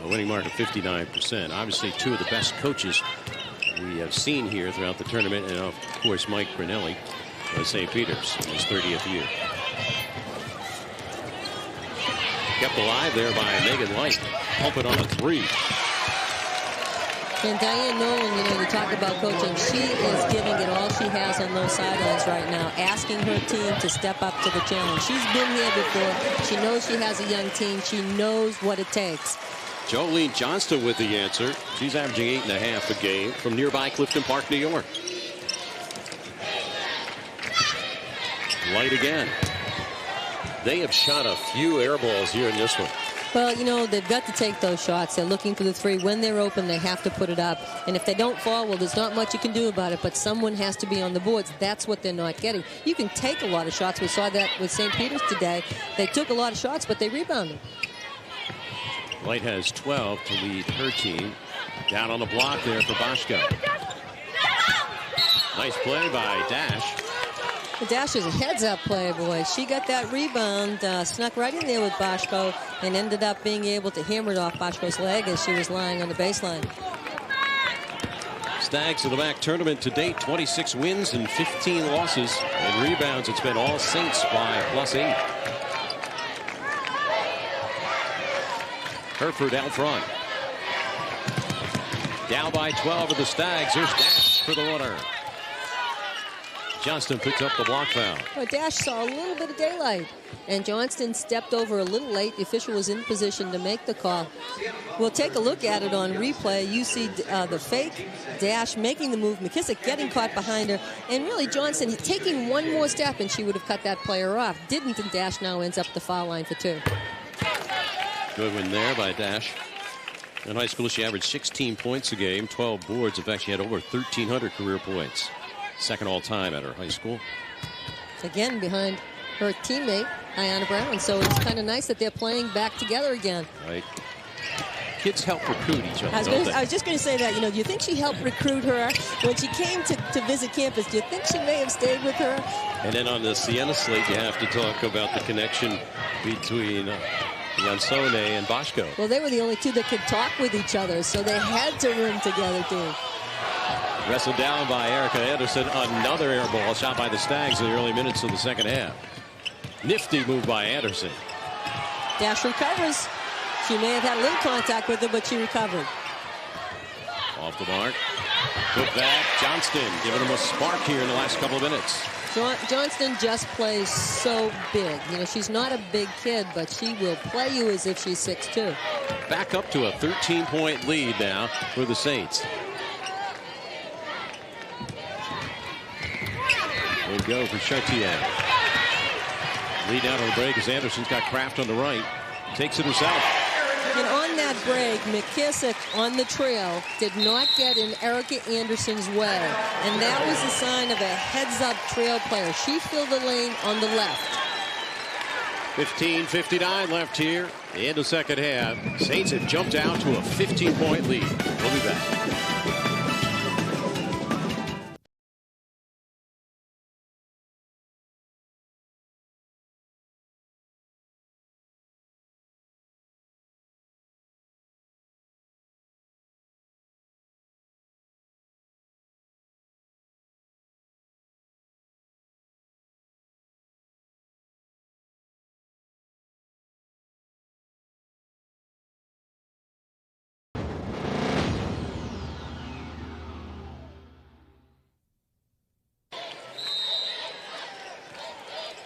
A winning mark of 59%. Obviously 2 of the best coaches we have seen here throughout the tournament. And of course Mike Brunelli of St. Peter's in his 30th year. Kept alive there by Megan Light. Pump it on a 3. And Diane Nolan, you know, you talk about coaching. She is giving it all she has on those sidelines right now, asking her team to step up to the challenge. She's been here before. She knows she has a young team. She knows what it takes. Jolene Johnston with the answer. She's averaging 8.5 a game from nearby Clifton Park, New York. Light again. They have shot a few air balls here in this one. Well, you know, they've got to take those shots. They're looking for the 3. When they're open, they have to put it up. And if they don't fall, well, there's not much you can do about it, but someone has to be on the boards. That's what they're not getting. You can take a lot of shots. We saw that with St. Peter's today. They took a lot of shots, but they rebounded. Light has 12 to lead her team. Down on the block there for Boschko. Nice play by Dash. Dash is a heads-up play, boy. She got that rebound, snuck right in there with Boschko, and ended up being able to hammer it off Boschko's leg as she was lying on the baseline. Stags in the MAAC tournament to date, 26 wins and 15 losses. And rebounds, it's been all Saints by +8. Hereford out front. Down by 12 of the Stags. Here's Dash for the runner. Johnston picks up the block foul. Well, Dash saw a little bit of daylight, and Johnston stepped over a little late. The official was in position to make the call. We'll take a look at it on replay. You see the fake, Dash making the move, McKissick getting caught behind her, and really Johnston taking one more step, and she would have cut that player off. Didn't, and Dash now ends up the foul line for 2. Good win there by Dash. In high school, she averaged 16 points a game, 12 boards. In fact, she had over 1,300 career points. Second all-time at her high school. Again, behind her teammate, Ayanna Brown. So it's kind of nice that they're playing back together again. Right. Kids help recruit each other, I was just going to say that. You know, do you think she helped recruit her when she came to visit campus? Do you think she may have stayed with her? And then on the Siena slate, you have to talk about the connection between Jansone and Boschko. Well, they were the only 2 that could talk with each other, so they had to room together, too. Wrestled down by Erica Anderson. Another air ball shot by the Stags in the early minutes of the second half. Nifty move by Anderson. Dash recovers. She may have had a little contact with her, but she recovered. Off the mark. Put back. Johnston giving them a spark here in the last couple of minutes. Johnston just plays so big. You know, she's not a big kid, but she will play you as if she's 6'2". Back up to a 13-point lead now for the Saints. We'll go for Chartier. Lead out on the break as Anderson's got Kraft on the right. Takes it herself. And on that break, McKissick on the trail did not get in Erica Anderson's way. And that was a sign of a heads-up trail player. She filled the lane on the left. 15:59 left here in the second half. Saints have jumped out to a 15-point lead. We'll be back.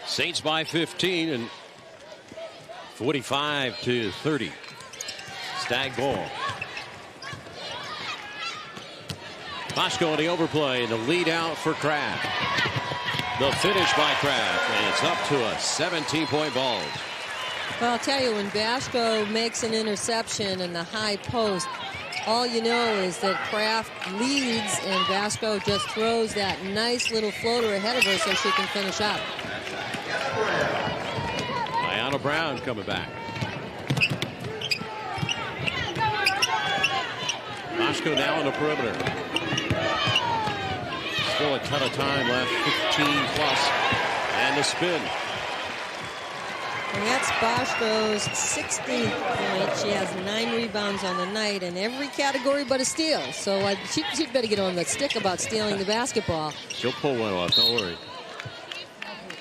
Saints by 15 and 45-30. Stag ball. Boschko on the overplay and the lead out for Kraft. The finish by Kraft, and it's up to a 17-point ball. Well, I'll tell you, when Boschko makes an interception in the high post, all you know is that Kraft leads and Boschko just throws that nice little floater ahead of her so she can finish up. Ayanna Brown coming back. Boschko now on the perimeter. Still a ton of time left, 15 plus, and the spin. And that's Boschko's 16th point. She has 9 rebounds on the night in every category but a steal. So she'd better get on the stick about stealing the basketball. She'll pull one off, don't worry.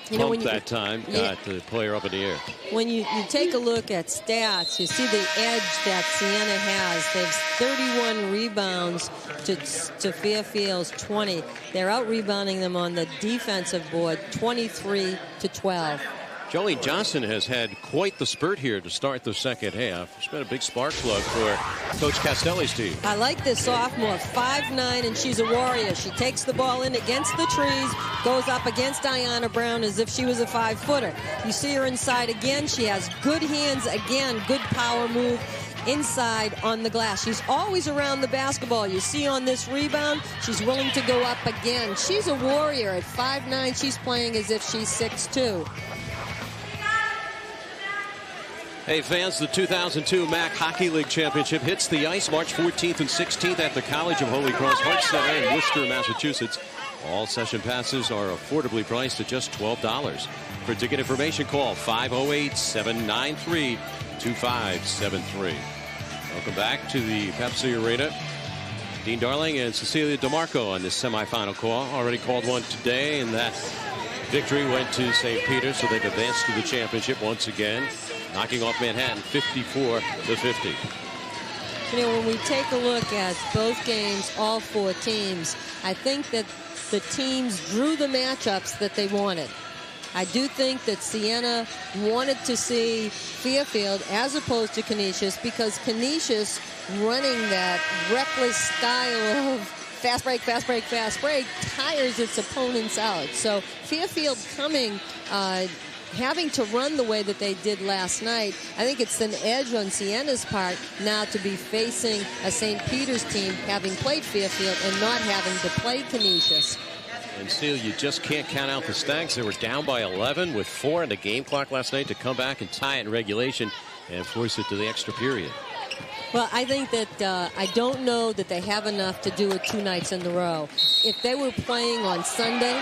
You know, when that time got the player up in the air. When you take a look at stats, you see the edge that Siena has. They've 31 rebounds to Fairfield's 20. They're out-rebounding them on the defensive board, 23-12. Jolene Johnson has had quite the spurt here to start the second half. She's been a big spark plug for Coach Castelli's team. I like this sophomore, 5'9", and she's a warrior. She takes the ball in against the trees, goes up against Ayanna Brown as if she was a 5-footer. You see her inside again. She has good hands again, good power move inside on the glass. She's always around the basketball. You see on this rebound, she's willing to go up again. She's a warrior at 5'9". She's playing as if she's 6'2". Hey fans, the 2002 MAAC Hockey League Championship hits the ice March 14th and 16th at the College of Holy Cross Heart Center in Worcester, Massachusetts. All session passes are affordably priced at just $12. For ticket information, call 508-793-2573. Welcome back to the Pepsi Arena. Dean Darling and Cecilia DeMarco on this semifinal call. Already called one today, and that victory went to St. Peter, so they've advanced to the championship once again, knocking off Manhattan 54-50. You know, when we take a look at both games, all 4 teams, I think that the teams drew the matchups that they wanted. I do think that Siena wanted to see Fairfield as opposed to Canisius, because Canisius running that reckless style of fast break, fast break, fast break tires its opponents out. So Fairfield coming, having to run the way that they did last night, I think it's an edge on Siena's part now to be facing a St. Peter's team having played Fairfield and not having to play Canisius. And Steele, you just can't count out the Stags. They were down by 11 with 4 in the game clock last night to come back and tie it in regulation and force it to the extra period. Well, I think that I don't know that they have enough to do it 2 nights in a row. If they were playing on Sunday,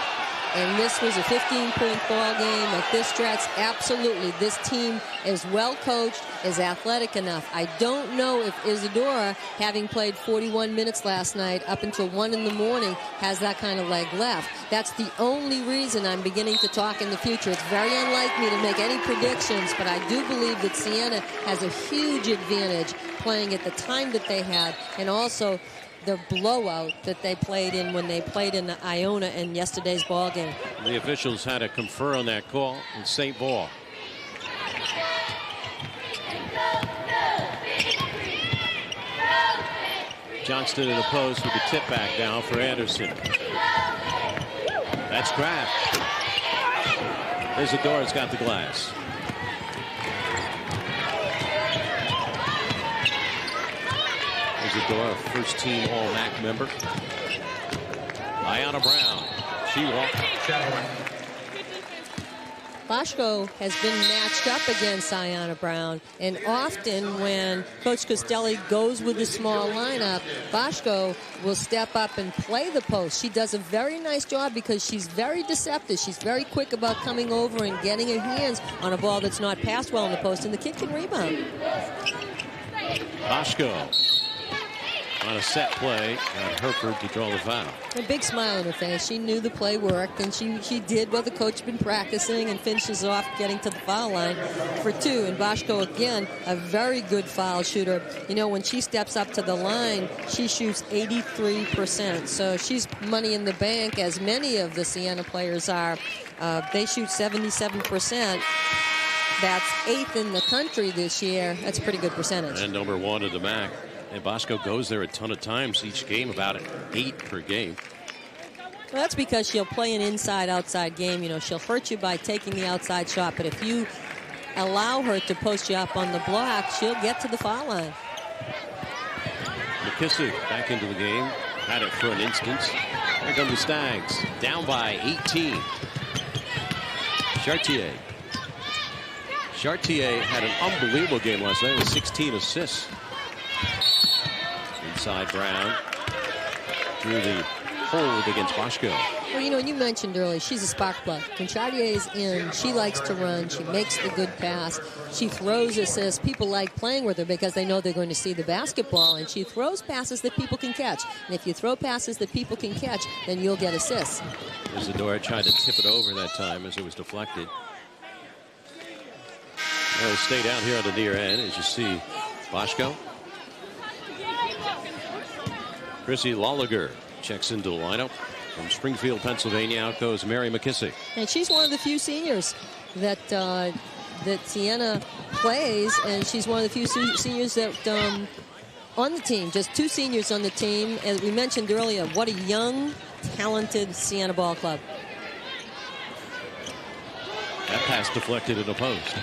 And this was a 15-point ball game at this stretch. Absolutely, this team is well coached, is athletic enough. I don't know if Isadora, having played 41 minutes last night up until 1 in the morning, has that kind of leg left. That's the only reason I'm beginning to talk in the future. It's very unlike me to make any predictions, but I do believe that Siena has a huge advantage playing at the time that they had, and also the blowout that they played in when they played in Iona in yesterday's ball game. The officials had to confer on that call in St. Paul. Johnston in the post with the tip back now for Anderson. That's Kraft. Isadora's got the glass. Isadora, first team All-MAAC member. Ayanna Brown. She walked. Boschko has been matched up against Ayanna Brown, and often when Coach Costelli goes with the small lineup, Boschko will step up and play the post. She does a very nice job because she's very deceptive. She's very quick about coming over and getting her hands on a ball that's not passed well in the post, and the kid can rebound. Boschko on a set play on Herford to draw the foul. A big smile on her face. She knew the play worked, and she did what the coach had been practicing and finishes off getting to the foul line for 2. And Boschko, again, a very good foul shooter. You know, when she steps up to the line, she shoots 83%. So she's money in the bank, as many of the Siena players are. They shoot 77%. That's 8th in the country this year. That's a pretty good percentage. And number 1 in the MAAC. And Boschko goes there a ton of times each game, about 8 per game. Well, that's because she'll play an inside-outside game. You know, she'll hurt you by taking the outside shot, but if you allow her to post you up on the block, she'll get to the foul line. McKissick back into the game. Had it for an instant. Here come the Stags. Down by 18. Chartier. Chartier had an unbelievable game last night with 16 assists. Inside Brown through the hold against Boschko. Well, you know, you mentioned earlier, she's a spark plug. When Chartier's in, she likes to run. She makes the good pass. She throws assists. People like playing with her because they know they're going to see the basketball. And she throws passes that people can catch. And if you throw passes that people can catch, then you'll get assists. Isadora tried to tip it over that time as it was deflected. They'll stay down here on the near end as you see Boschko. Chrissy Lolliger checks into the lineup. From Springfield, Pennsylvania, out goes Mary McKissick. And she's one of the few seniors that Siena plays, and she's one of the few seniors that on the team. Just 2 seniors on the team. As we mentioned earlier, what a young, talented Siena ball club. That pass deflected in the post.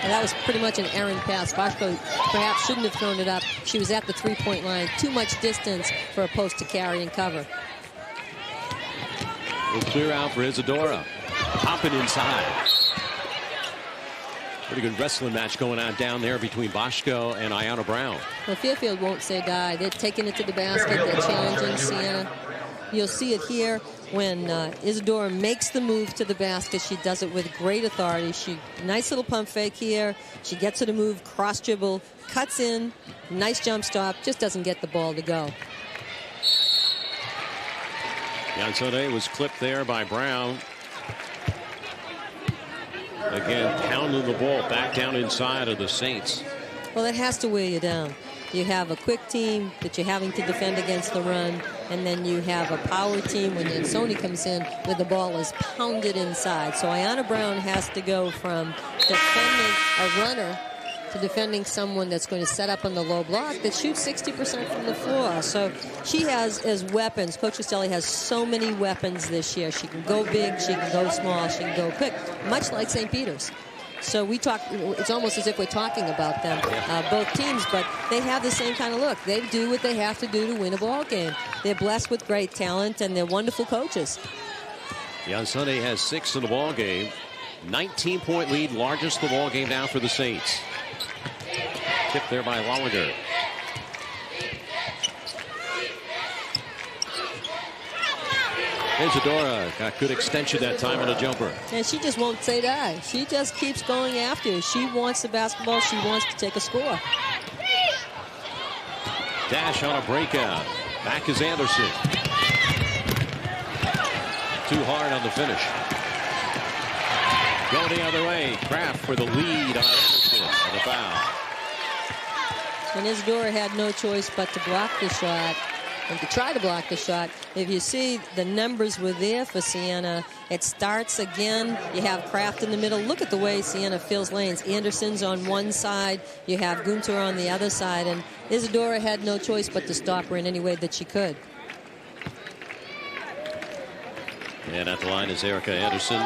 And that was pretty much an errant pass. Boschko perhaps shouldn't have thrown it up. She was at the 3-point line. Too much distance for a post to carry and cover. We'll clear out for Isadora. Hopping inside. Pretty good wrestling match going on down there between Boschko and Ayanna Brown. Well, Fairfield won't say die. They're taking it to the basket. They're challenging Siena. You'll see it here when Isadora makes the move to the basket. She does it with great authority. Nice little pump fake here. She gets her to move, cross dribble, cuts in, nice jump stop, just doesn't get the ball to go. Yansone was clipped there by Brown. Again, pounding the ball back down inside of the Saints. Well, that has to weigh you down. You have a quick team that you're having to defend against the run, and then you have a power team when Yansone comes in where the ball is pounded inside. So Ayanna Brown has to go from defending a runner to defending someone that's going to set up on the low block that shoots 60% from the floor. So she has as weapons. Coach Costelli has so many weapons this year. She can go big, she can go small, she can go quick, much like St. Peter's. So we talk, it's almost as if we're talking about them, both teams, but they have the same kind of look. They do what they have to do to win a ball game. They're blessed with great talent, and they're wonderful coaches. Yansone has 6 in the ball game. 19-point lead, largest of the ball game now for the Saints. Tipped there by Lolliger. Isadora got good extension that time on a jumper. And she just won't say die. She just keeps going after it. She wants the basketball. She wants to take a score. Dash on a breakout. Back is Anderson. Too hard on the finish. Going the other way. Kraft for the lead on Anderson and the foul. And Isadora had no choice but to block the shot and to try to block the shot. If you see, the numbers were there for Siena. It starts again. You have Kraft in the middle. Look at the way Siena fills lanes. Anderson's on one side. You have Gunter on the other side. And Isadora had no choice but to stop her in any way that she could. And at the line is Erica Anderson,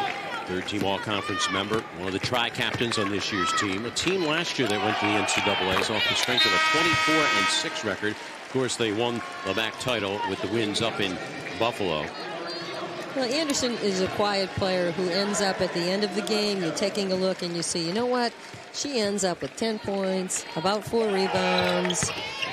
third-team all-conference member, one of the tri-captains on this year's team. A team last year that went to the NCAAs off the strength of a 24-6 record. Of course, they won the MAAC title with the wins up in Buffalo. Well, Anderson is a quiet player who ends up at the end of the game. You're taking a look and you see, you know what? She ends up with 10 points, about 4 rebounds,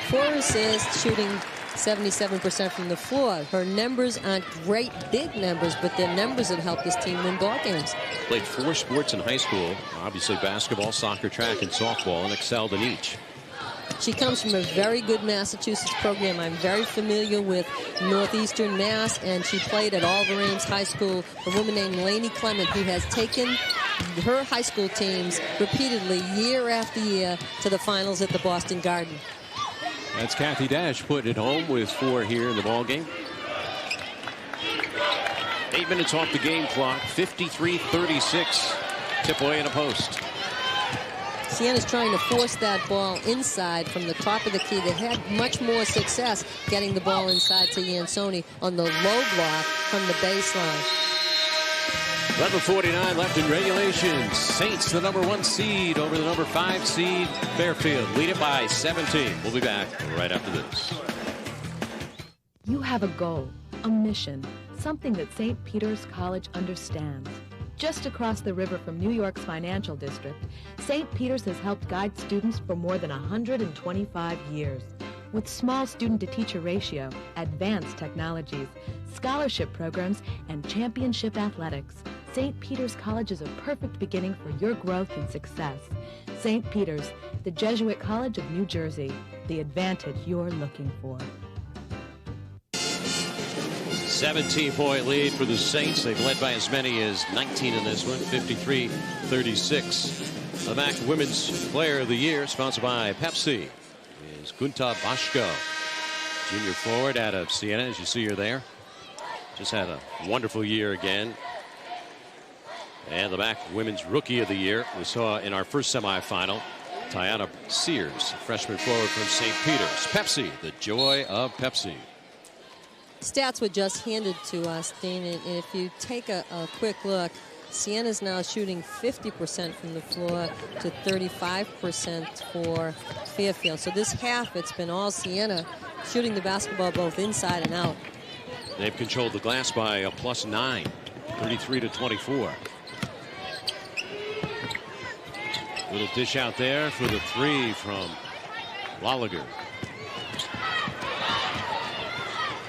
4 assists, shooting 77% from the floor. Her numbers aren't great big numbers, but they're numbers that help this team win ball games. Played 4 sports in high school, obviously basketball, soccer, track, and softball, and excelled in each. She comes from a very good Massachusetts program. I'm very familiar with Northeastern Mass, and she played at Oliver Ames High School. A woman named Lainey Clement, who has taken her high school teams repeatedly, year after year, to the finals at the Boston Garden. That's Kathy Dash putting it home with 4 here in the ball game. 8 minutes off the game clock. 53-36. Tip away in a post. Siena's trying to force that ball inside from the top of the key. They had much more success getting the ball inside to Yansoni on the low block from the baseline. 11:49 left in regulation. Saints, the #1 seed over the #5 seed Fairfield. Lead it by 17. We'll be back right after this. You have a goal, a mission, something that St. Peter's College understands. Just across the river from New York's financial district, St. Peter's has helped guide students for more than 125 years. With small student-to-teacher ratio, advanced technologies, scholarship programs, and championship athletics, St. Peter's College is a perfect beginning for your growth and success. St. Peter's, the Jesuit College of New Jersey, the advantage you're looking for. 17-point lead for the Saints. They've led by as many as 19 in this one, 53-36. The MAAC Women's Player of the Year, sponsored by Pepsi, is Gunta Bashko, junior forward out of Siena, as you see her there. Just had a wonderful year again. And the MAAC Women's Rookie of the Year, we saw in our first semifinal, Tiana Sears, freshman forward from St. Peter's. Pepsi, the joy of Pepsi. Stats were just handed to us, Dean, and if you take a quick look, Siena's now shooting 50% from the floor to 35% for Fairfield. So this half, it's been all Siena shooting the basketball both inside and out. They've controlled the glass by a +9, 33-24. Little dish out there for the 3 from Lolliger.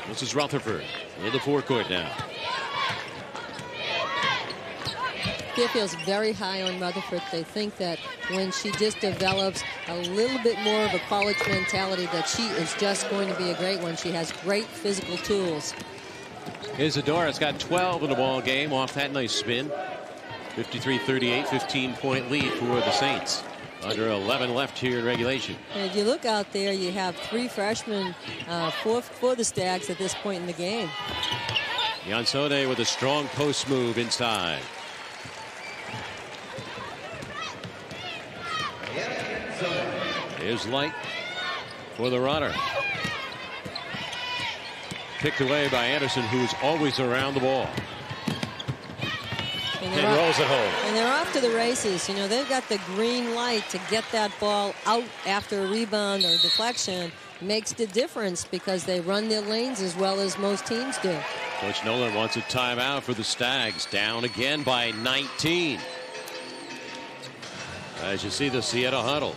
This is Rutherford in the forecourt now. Fairfield's very high on Rutherford. They think that when she just develops a little bit more of a college mentality, that she is just going to be a great one. She has great physical tools. Isadora's got 12 in the ball game off that nice spin. 53-38, 15-point lead for the Saints. Under 11 left here in regulation. And if you look out there, you have 3 freshmen for the Stags at this point in the game. Yansone with a strong post move inside. Here's Light for the runner. Picked away by Anderson, who's always around the ball. And rolls it home. And they're off to the races. You know, they've got the green light to get that ball out after a rebound or a deflection. Makes the difference because they run their lanes as well as most teams do. Coach Nolan wants a timeout for the Stags. Down again by 19. As you see the Siena huddle.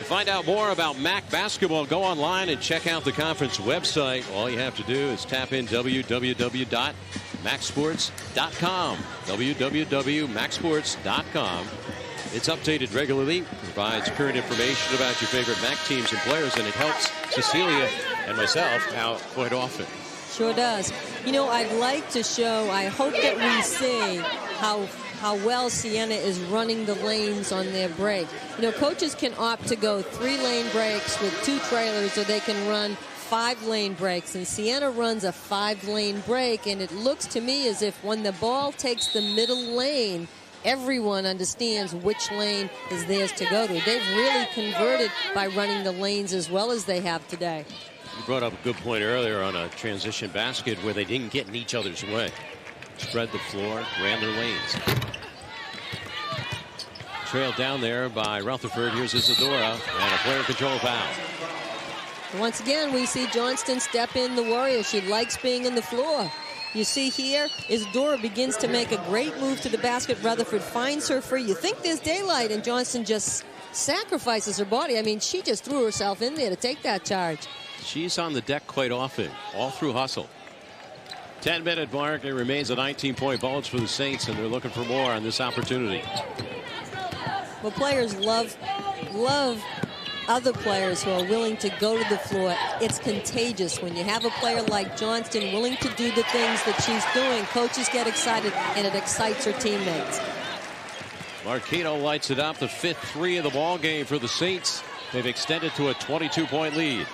To find out more about MAAC basketball, go online and check out the conference website. All you have to do is tap in www.maacsports.com. www.maacsports.com. It's updated regularly, provides current information about your favorite MAAC teams and players, and it helps Cecilia and myself out quite often. Sure does. You know, I'd like to show, I hope that we see how well Siena is running the lanes on their break. You know, coaches can opt to go 3-lane breaks with 2 trailers, or they can run 5-lane breaks. And Siena runs a 5-lane break, and it looks to me as if when the ball takes the middle lane, everyone understands which lane is theirs to go to. They've really converted by running the lanes as well as they have today. You brought up a good point earlier on a transition basket where they didn't get in each other's way. Spread the floor, ran their lanes. Trailed down there by Rutherford. Here's Isadora, and a player control foul. Once again, we see Johnston step in the Warriors. She likes being in the floor. You see here, Isadora begins to make a great move to the basket. Rutherford finds her free. You think there's daylight, and Johnston just sacrifices her body. I mean, she just threw herself in there to take that charge. She's on the deck quite often, all through hustle. 10-minute mark. It remains a 19-point bulge for the Saints, and they're looking for more on this opportunity. Well, players love other players who are willing to go to the floor. It's contagious when you have a player like Johnston willing to do the things that she's doing. Coaches get excited, and it excites her teammates. Marquino lights it up, the 5th 3 of the ball game for the Saints. They've extended to a 22-point lead.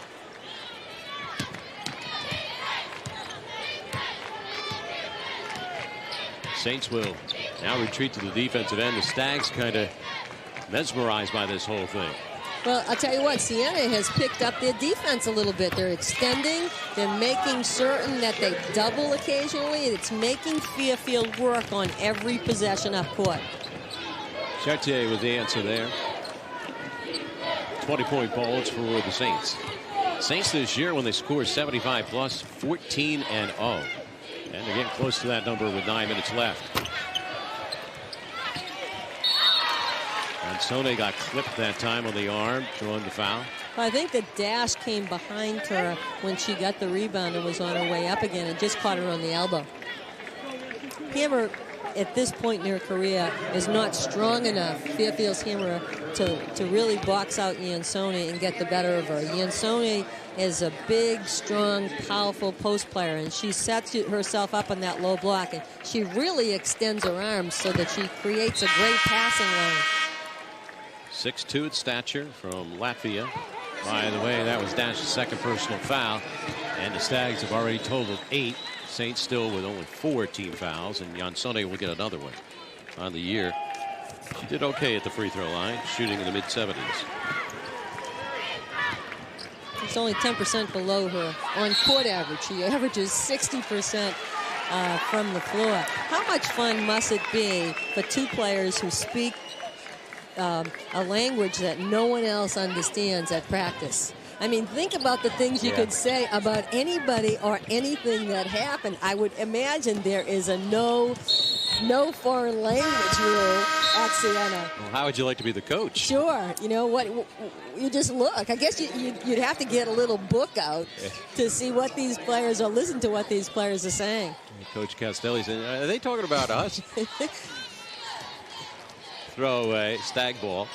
Saints will now retreat to the defensive end. The Stags kind of mesmerized by this whole thing. Well, I'll tell you what, Siena has picked up their defense a little bit. They're extending. They're making certain that they double occasionally. It's making Fairfield work on every possession up court. Chartier was the answer there. 20-point bulge for the Saints. Saints this year, when they score 75 plus, 14-0. And they're getting close to that number with 9 minutes left. And Sone got clipped that time on the arm, drawing the foul. Well, I think the dash came behind her when she got the rebound and was on her way up again and just caught her on the elbow. Hammer, at this point in her career, is not strong enough, Fairfield's Hammer, to really box out Yansone and get the better of her. Yansone is a big, strong, powerful post player, and she sets herself up on that low block, and she really extends her arms so that she creates a great passing lane. 6'2" in stature from Latvia. By the way, that was Dash's second personal foul, and the Stags have already totaled 8. Saints still with only 4 team fouls, and Yansone will get another one on the year. She did okay at the free throw line, shooting in the mid-70s. It's only 10% below her on-court average. She averages 60% from the floor. How much fun must it be for 2 players who speak a language that no one else understands at practice? I mean, think about the things you could say about anybody or anything that happened. I would imagine there is a no foreign language rule at Siena. Well, how would you like to be the coach? Sure. You know what? You just look. I guess you'd have to get a little book out to see what these players or listen to what these players are saying. Coach Castelli said, "Are they talking about us?" Throwaway, Stag ball.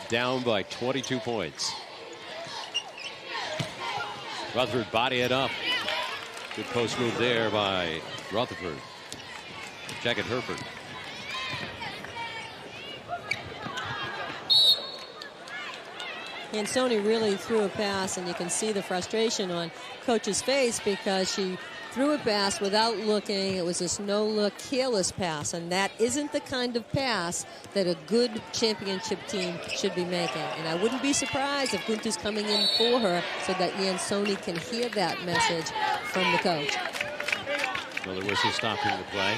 Down by 22 points. Rutherford body it up. Good post move there by Rutherford. Check it, Herford. And Sony really threw a pass, and you can see the frustration on Coach's face because she threw a pass without looking. It was this no-look, careless pass, and that isn't the kind of pass that a good championship team should be making. And I wouldn't be surprised if Gunther's coming in for her so that Yansone can hear that message from the coach. Another whistle stopping the play.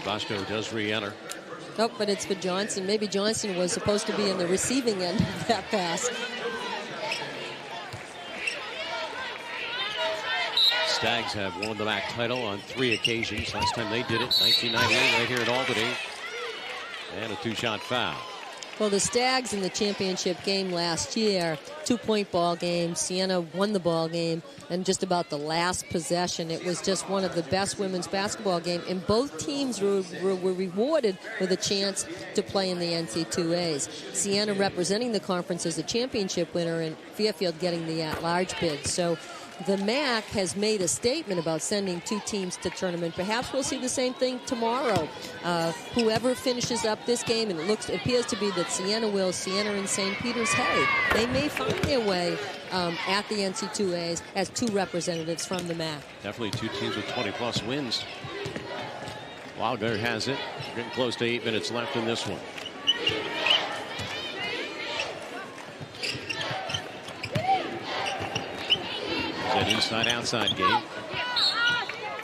Bosco does re-enter. Oh, but it's for Johnson. Maybe Johnson was supposed to be in the receiving end of that pass. Stags have won the MAAC title on 3 occasions. Last time they did it, 1998, right here at Albany. And a 2-shot foul. Well, the Stags in the championship game last year, 2-point ball game. Siena won the ball game, and just about the last possession, it was just one of the best women's basketball games. And both teams were rewarded with a chance to play in the NC2As. Siena representing the conference as the championship winner, and Fairfield getting the at-large bid. So the MAAC has made a statement about sending 2 teams to tournament. Perhaps we'll see the same thing tomorrow. Whoever finishes up this game, and it appears to be that Siena will. Siena and St. Peter's, hey, they may find their way at the NC2As as 2 representatives from the MAAC. Definitely 2 teams with 20-plus wins. Wildgard has it. Getting close to 8 minutes left in this one. That inside-outside game.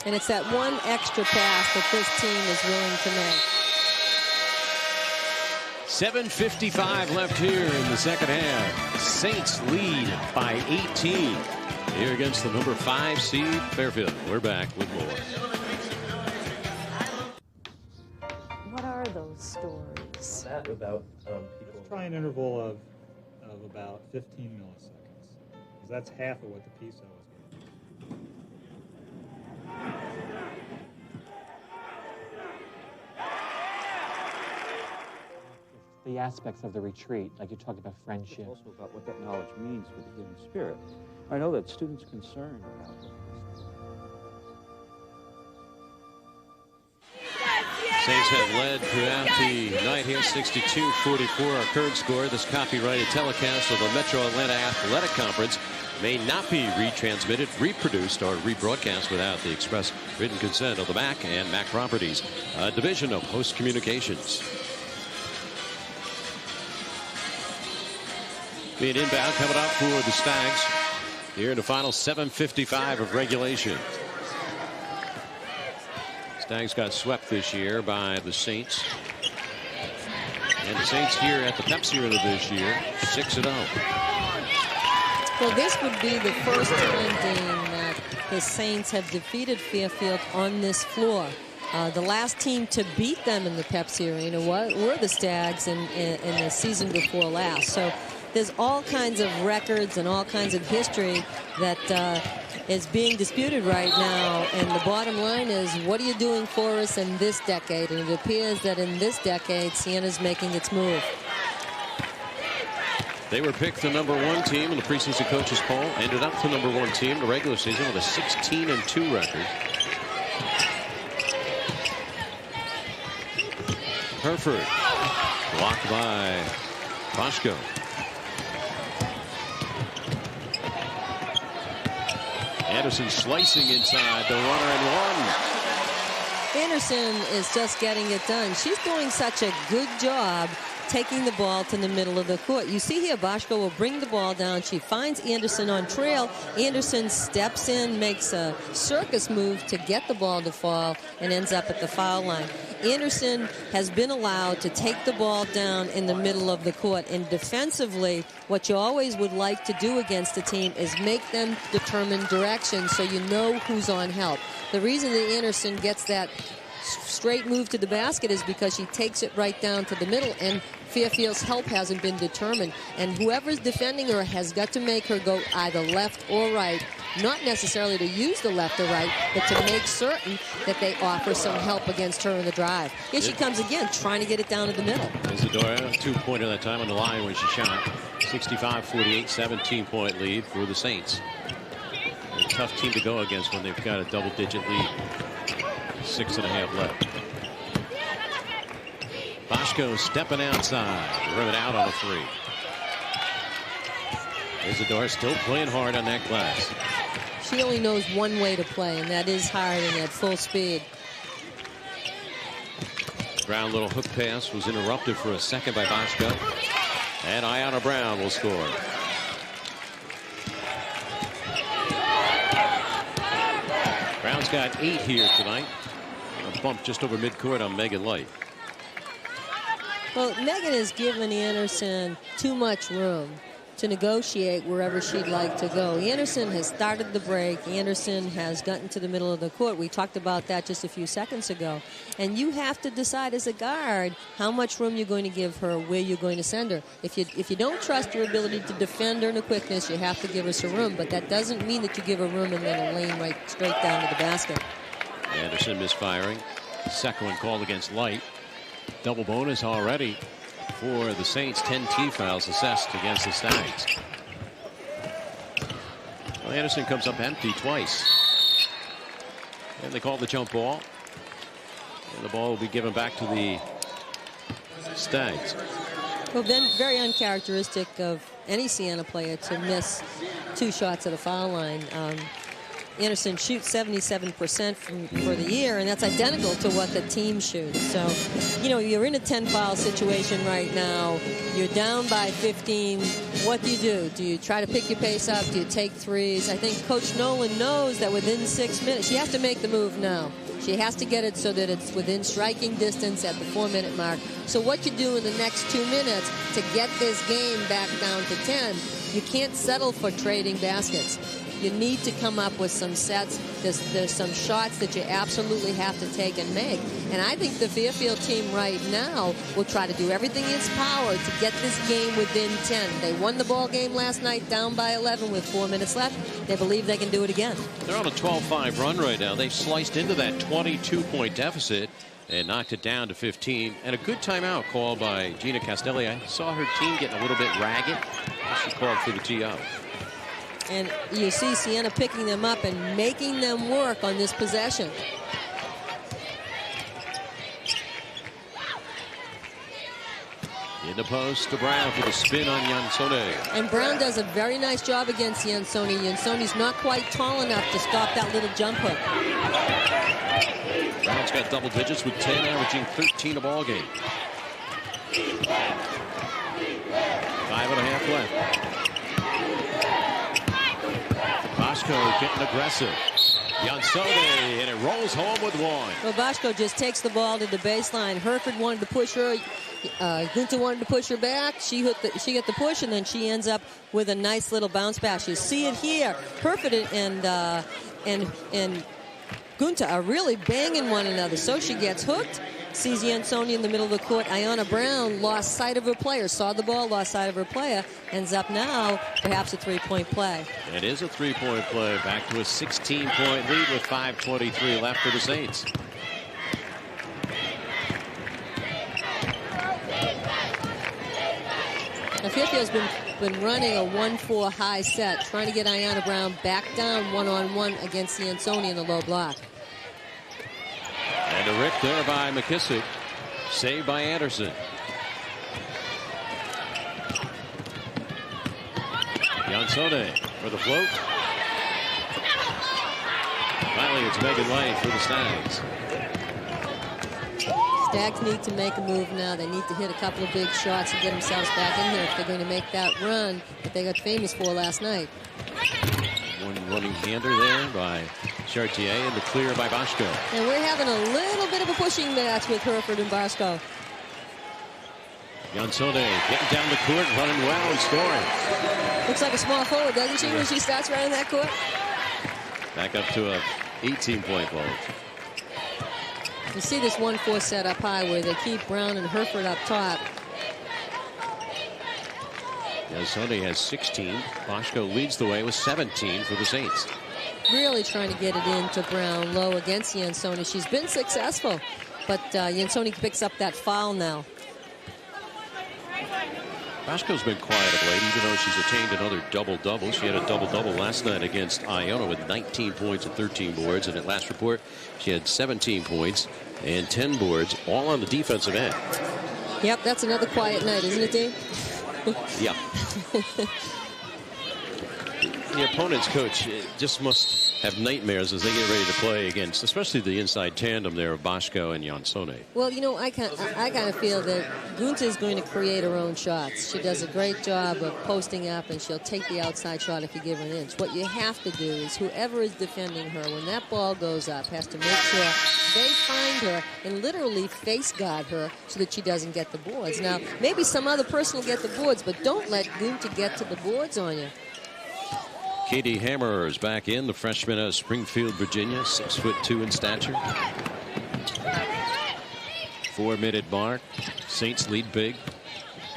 And it's that one extra pass that this team is willing to make. 7:55 left here in the second half. Saints lead by 18 here against the number 5 seed Fairfield. We're back with more. What are those stories? That about people. Let's try an interval of about 15 milliseconds, because that's half of what the PSO is. The aspects of the retreat, like you talked about friendship. It's also about what that knowledge means for the human spirit. I know that students are concerned about this. Saints have led throughout the night here, 62-44. Our current score. This copyrighted telecast of the Metro Atlanta Athletic Conference may not be retransmitted, reproduced, or rebroadcast without the express written consent of the MAAC and MAAC Properties, a division of Host Communications. Being inbound coming up for the Stags here in the final 7:55 of regulation. Stags got swept this year by the Saints. And the Saints here at the Pepsi Arena this year, 6-0. Well, this would be the first time, Dean, that the Saints have defeated Fairfield on this floor. The last team to beat them in the Pepsi Arena were the Stags in the season before last. So there's all kinds of records and all kinds of history that is being disputed right now. And the bottom line is, what are you doing for us in this decade? And it appears that in this decade, Siena's making its move. They were picked the number 1 team in the preseason coaches poll. Ended up the number 1 team in the regular season with a 16-2 record. Hereford blocked by Boschko. Anderson slicing inside the runner and 1. Anderson is just getting it done. She's doing such a good job taking the ball to the middle of the court. You see here, Boschko will bring the ball down. She finds Anderson on trail. Anderson steps in, makes a circus move to get the ball to fall, and ends up at the foul line. Anderson has been allowed to take the ball down in the middle of the court. And defensively, what you always would like to do against a team is make them determine direction so you know who's on help. The reason that Anderson gets that straight move to the basket is because she takes it right down to the middle, and Fairfield's help hasn't been determined. And whoever's defending her has got to make her go either left or right, not necessarily to use the left or right, but to make certain that they offer some help against her in the drive. Here she comes again, trying to get it down to the middle. Isadora, 2-pointer that time on the line when she shot. 65-48, 17-point lead for the Saints. A tough team to go against when they've got a double-digit lead. 6.5 left. Boschko stepping outside. Rim it out on a 3. Isadora still playing hard on that glass. She only knows one way to play, and that is hard and at full speed. Brown little hook pass was interrupted for a second by Boschko. And Ayanna Brown will score. Brown's got 8 here tonight. A bump just over midcourt on Megan Light. Well, Megan has given Anderson too much room. to negotiate wherever she'd like to go. Anderson has started the break. Anderson has gotten to the middle of the court. We talked about that just a few seconds ago. And you have to decide as a guard how much room you're going to give her, where you're going to send her. If you don't trust your ability to defend her in the quickness, you have to give her some room. But that doesn't mean that you give her room and then a lane right straight down to the basket. Anderson misfiring. Second one called against Light. Double bonus already for the Saints. 10 team fouls assessed against the Stags. Well, Anderson comes up empty twice. And they call the jump ball. And the ball will be given back to the Stags. Well, then very uncharacteristic of any Siena player to miss 2 shots at the foul line. Anderson shoots 77% for the year, and that's identical to what the team shoots. So, you know, you're in a 10-foul situation right now. You're down by 15. What do? Do you try to pick your pace up? Do you take threes? I think Coach Nolan knows that within 6 minutes, she has to make the move now. She has to get it so that it's within striking distance at the 4-minute mark. So what you do in the next 2 minutes to get this game back down to 10, you can't settle for trading baskets. You need to come up with some sets. There's some shots that you absolutely have to take and make. And I think the Fairfield team right now will try to do everything in its power to get this game within 10. They won the ball game last night down by 11 with 4 minutes left. They believe they can do it again. They're on a 12-5 run right now. They've sliced into that 22-point deficit and knocked it down to 15. And a good timeout called by Gina Castelli. I saw her team getting a little bit ragged. She called for the tee out. And you see Siena picking them up and making them work on this possession. In the post to Brown for the spin on Jansone. And Brown does a very nice job against Jansone. Jansone's not quite tall enough to stop that little jump hook. Brown's got double digits with 10, averaging 13 a ball game. 5.5 left. Boschko getting aggressive. Jansone, and it rolls home with one. Well, Boschko just takes the ball to the baseline. Herford wanted to push her. Gunther wanted to push her back. She got the push, and then she ends up with a nice little bounce pass. You see it here. Herford and Gunther are really banging one another. So she gets hooked. Sees Jansone in the middle of the court. Iona Brown lost sight of her player. Saw the ball, lost sight of her player. Ends up now perhaps a 3-point play. It is a 3-point play. Back to a 16-point lead with 5:23 left for the Saints. Now Fairfield's been running a 1-4 high set, trying to get Iona Brown back down one-on-one against Jansone in the low block. And a rip there by McKissick. Saved by Anderson. Jansone for the float. Finally, it's Megan Light for the Stags. Stags need to make a move now. They need to hit a couple of big shots and get themselves back in here if they're going to make that run that they got famous for last night. One running hander there by Chartier, and the clear by Boschko. And we're having a little bit of a pushing match with Herford and Boschko. Jansone getting down the court, running well and scoring. Looks like a small forward, doesn't she, when she starts running that court? Back up to a 18-point ball. You see this 1-4 set up high where they keep Brown and Herford up top. Jansone has 16. Boschko leads the way with 17 for the Saints. Really trying to get it into Brown low against Jansone. She's been successful, but Jansone picks up that foul now. Boschko's been quiet of late, even though she's attained another double-double. She had a double-double last night against Iona with 19 points and 13 boards. And at last report, she had 17 points and 10 boards, all on the defensive end. Yep, that's another quiet night, isn't it, Dean? Yeah. The opponent's coach just must have nightmares as they get ready to play against, especially the inside tandem there of Boschko and Jansone. Well, you know, I kind of feel that Gunta is going to create her own shots. She does a great job of posting up, and she'll take the outside shot if you give her an inch. What you have to do is whoever is defending her, when that ball goes up, has to make sure they find her and literally face guard her so that she doesn't get the boards. Now, maybe some other person will get the boards, but don't let Gunta get to the boards on you. Katie Hammer is back in, the freshman out of Springfield, Virginia, 6'2" in stature. 4-minute mark. Saints lead big.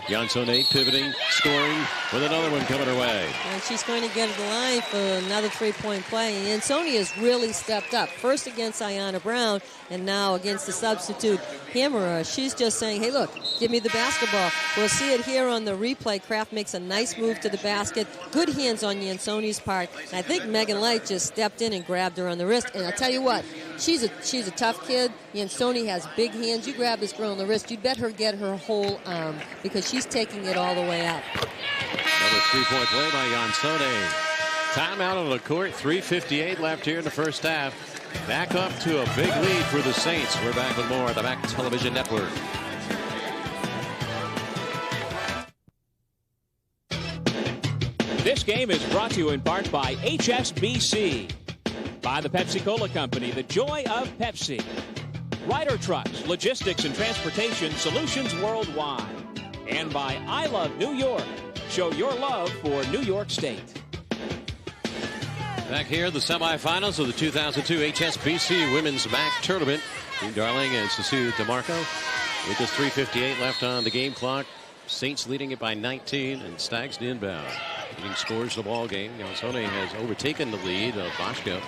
Jansone pivoting, scoring with another one coming her way. And she's going to get to the line for another three-point play. And Jansone has really stepped up. First against Ayanna Brown, and now against the substitute Hammerer. She's just saying, hey, look, give me the basketball. We'll see it here on the replay. Kraft makes a nice move to the basket. Good hands on Jansone's part. And I think Megan Light just stepped in and grabbed her on the wrist. And I'll tell you what, she's a tough kid. Jansone has big hands. You grab this girl on the wrist, you'd bet her get her whole arm because she's taking it all the way up. Another three-point play by Jansone. Timeout on the court. 3:58 left here in the first half. Back up to a big lead for the Saints. We're back with more at the MAAC Television Network. This game is brought to you in part by HSBC, by the Pepsi-Cola Company, the joy of Pepsi, Ryder Trucks, logistics and transportation solutions worldwide, and by I Love New York. Show your love for New York State. Back here, the semifinals of the 2002 HSBC Women's MAAC Tournament. Dean Darling and Cecilia DeMarco. With just 3:58 left on the game clock. Saints leading it by 19 and Stags to inbound. Leading scores the ball game. Jansone has overtaken the lead of Boschko.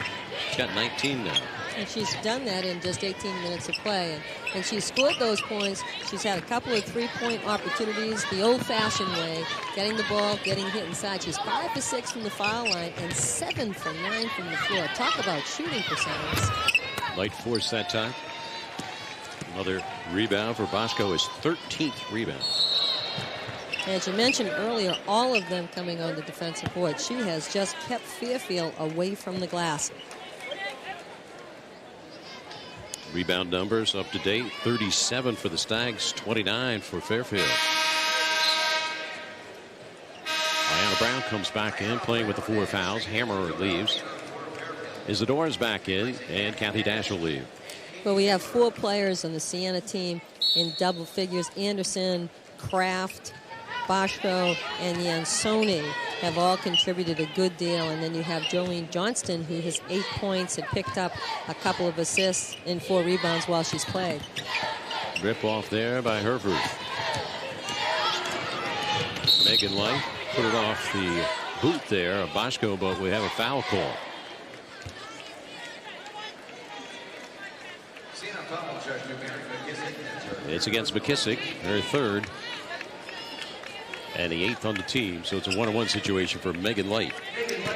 She's got 19 now. And she's done that in just 18 minutes of play. And she's scored those points. She's had a couple of three-point opportunities the old-fashioned way, getting the ball, getting hit inside. She's 5 for 6 from the foul line and 7 for 9 from the floor. Talk about shooting percentages. Light force that time. Another rebound for Boschko, his 13th rebound. As you mentioned earlier, all of them coming on the defensive board. She has just kept Fairfield away from the glass. Rebound numbers up to date. 37 for the Stags, 29 for Fairfield. Ayanna Brown comes back in, playing with the 4 fouls. Hammerer leaves. Isadora's back in, and Kathy Dash will leave. Well, we have 4 players on the Siena team in double figures. Anderson, Kraft, Boschko, and Jansone have all contributed a good deal. And then you have Jolene Johnston, who has 8 points and picked up a couple of assists and 4 rebounds while she's played. Rip off there by Herford. Megan Light put it off the boot there of Boschko, but we have a foul call. It's against McKissick, her 3rd. And the 8th on the team, so it's a 1-on-1 situation for Megan Light.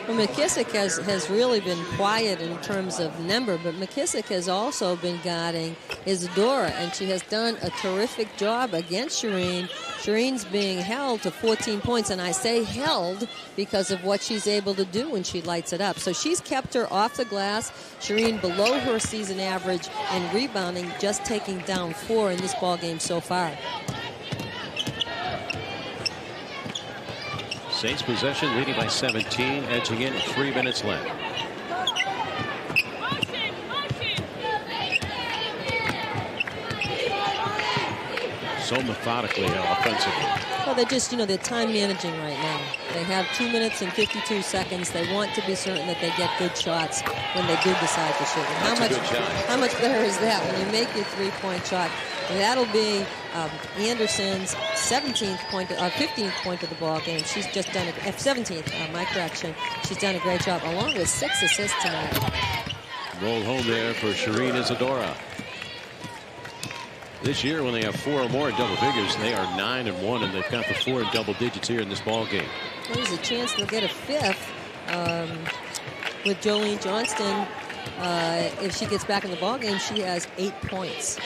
Well, McKissick has really been quiet in terms of number, but McKissick has also been guarding Isadora, and she has done a terrific job against Shireen. Shireen's being held to 14 points, and I say held because of what she's able to do when she lights it up. So she's kept her off the glass. Shireen below her season average in rebounding, just taking down 4 in this ball game so far. Saints possession, leading by 17, edging in, 3 minutes left. So methodically offensively. Well, they're just, they're time managing right now. They have 2 minutes and 52 seconds. They want to be certain that they get good shots when they do decide to shoot. And how much better is that when you make your 3-point shot? And that'll be Anderson's 15th point of the ball game. She's just done 17th, my correction. She's done a great job, along with 6 assists tonight. Roll home there for Shireen Isadora. This year, when they have 4 or more in double figures, they are 9-1, and they've got the 4 in double digits here in this ball game. There's a chance they'll get a 5th with Jolene Johnston. If she gets back in the ball game, she has 8 points.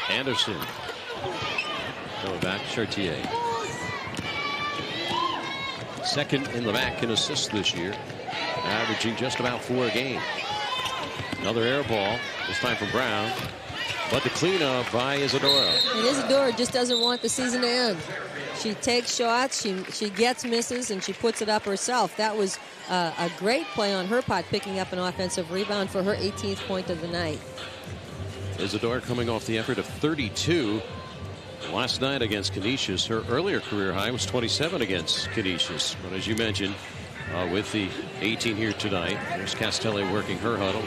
Anderson. Going back, Chartier. Second in the MAAC in assists this year, averaging just about 4 a game. Another air ball, this time from Brown, but the cleanup by Isadora. And Isadora just doesn't want the season to end. She takes shots, she gets misses, and she puts it up herself. That was a great play on her part, picking up an offensive rebound for her 18th point of the night. Isadora coming off the effort of 32 last night against Canisius. Her earlier career high was 27 against Canisius. But as you mentioned, with the 18 here tonight, there's Castelli working her huddle.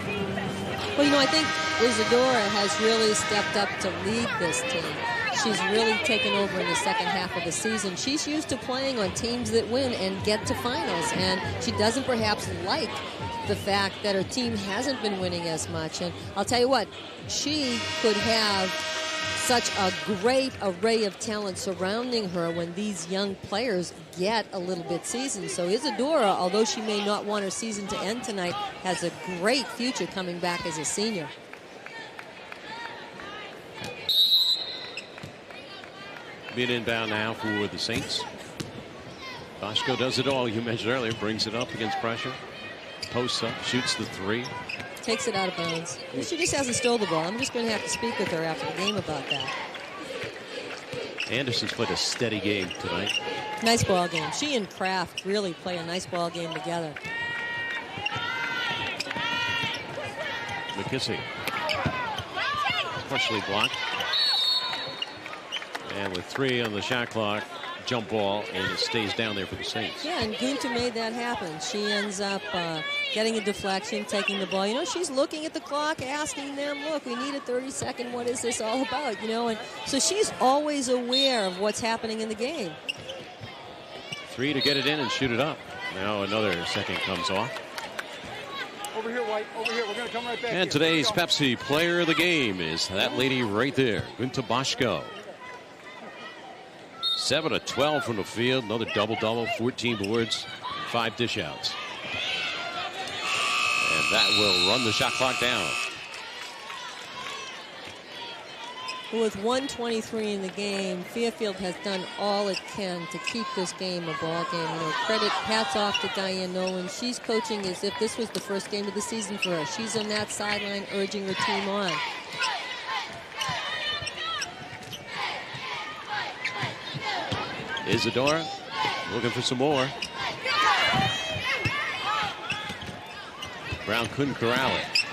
Well, you know, I think Isadora has really stepped up to lead this team. She's really taken over in the second half of the season. She's used to playing on teams that win and get to finals, and she doesn't perhaps like the fact that her team hasn't been winning as much. And I'll tell you what, she could have such a great array of talent surrounding her when these young players get a little bit seasoned. So Isadora, although she may not want her season to end tonight, has a great future coming back as a senior. Being inbound now for the Saints. Boschko does it all. You mentioned earlier, brings it up against pressure. Posts up, shoots the 3. Takes it out of bounds. She just hasn't stole the ball. I'm just going to have to speak with her after the game about that. Anderson's played a steady game tonight. Nice ball game. She and Kraft really play a nice ball game together. McKissick. Partially blocked. And with 3 on the shot clock, jump ball, and it stays down there for the Saints. Yeah, and Gunther made that happen. She ends up getting a deflection, taking the ball. You know, she's looking at the clock, asking them, look, we need a 30-second. What is this all about? You know, and so she's always aware of what's happening in the game. 3 to get it in and shoot it up. Now another second comes off. Over here, White. Over here. We're going to come right back. And today's Pepsi player of the game is that lady right there, Gunther Boschko. 7 of 12 from the field, another double-double, 14 boards, 5 dish outs. And that will run the shot clock down. With 1:23 in the game, Fairfield has done all it can to keep this game a ball game. You know, hats off to Diane Nolan. She's coaching as if this was the first game of the season for her. She's on that sideline urging her team on. Isadora looking for some more. Brown couldn't corral it.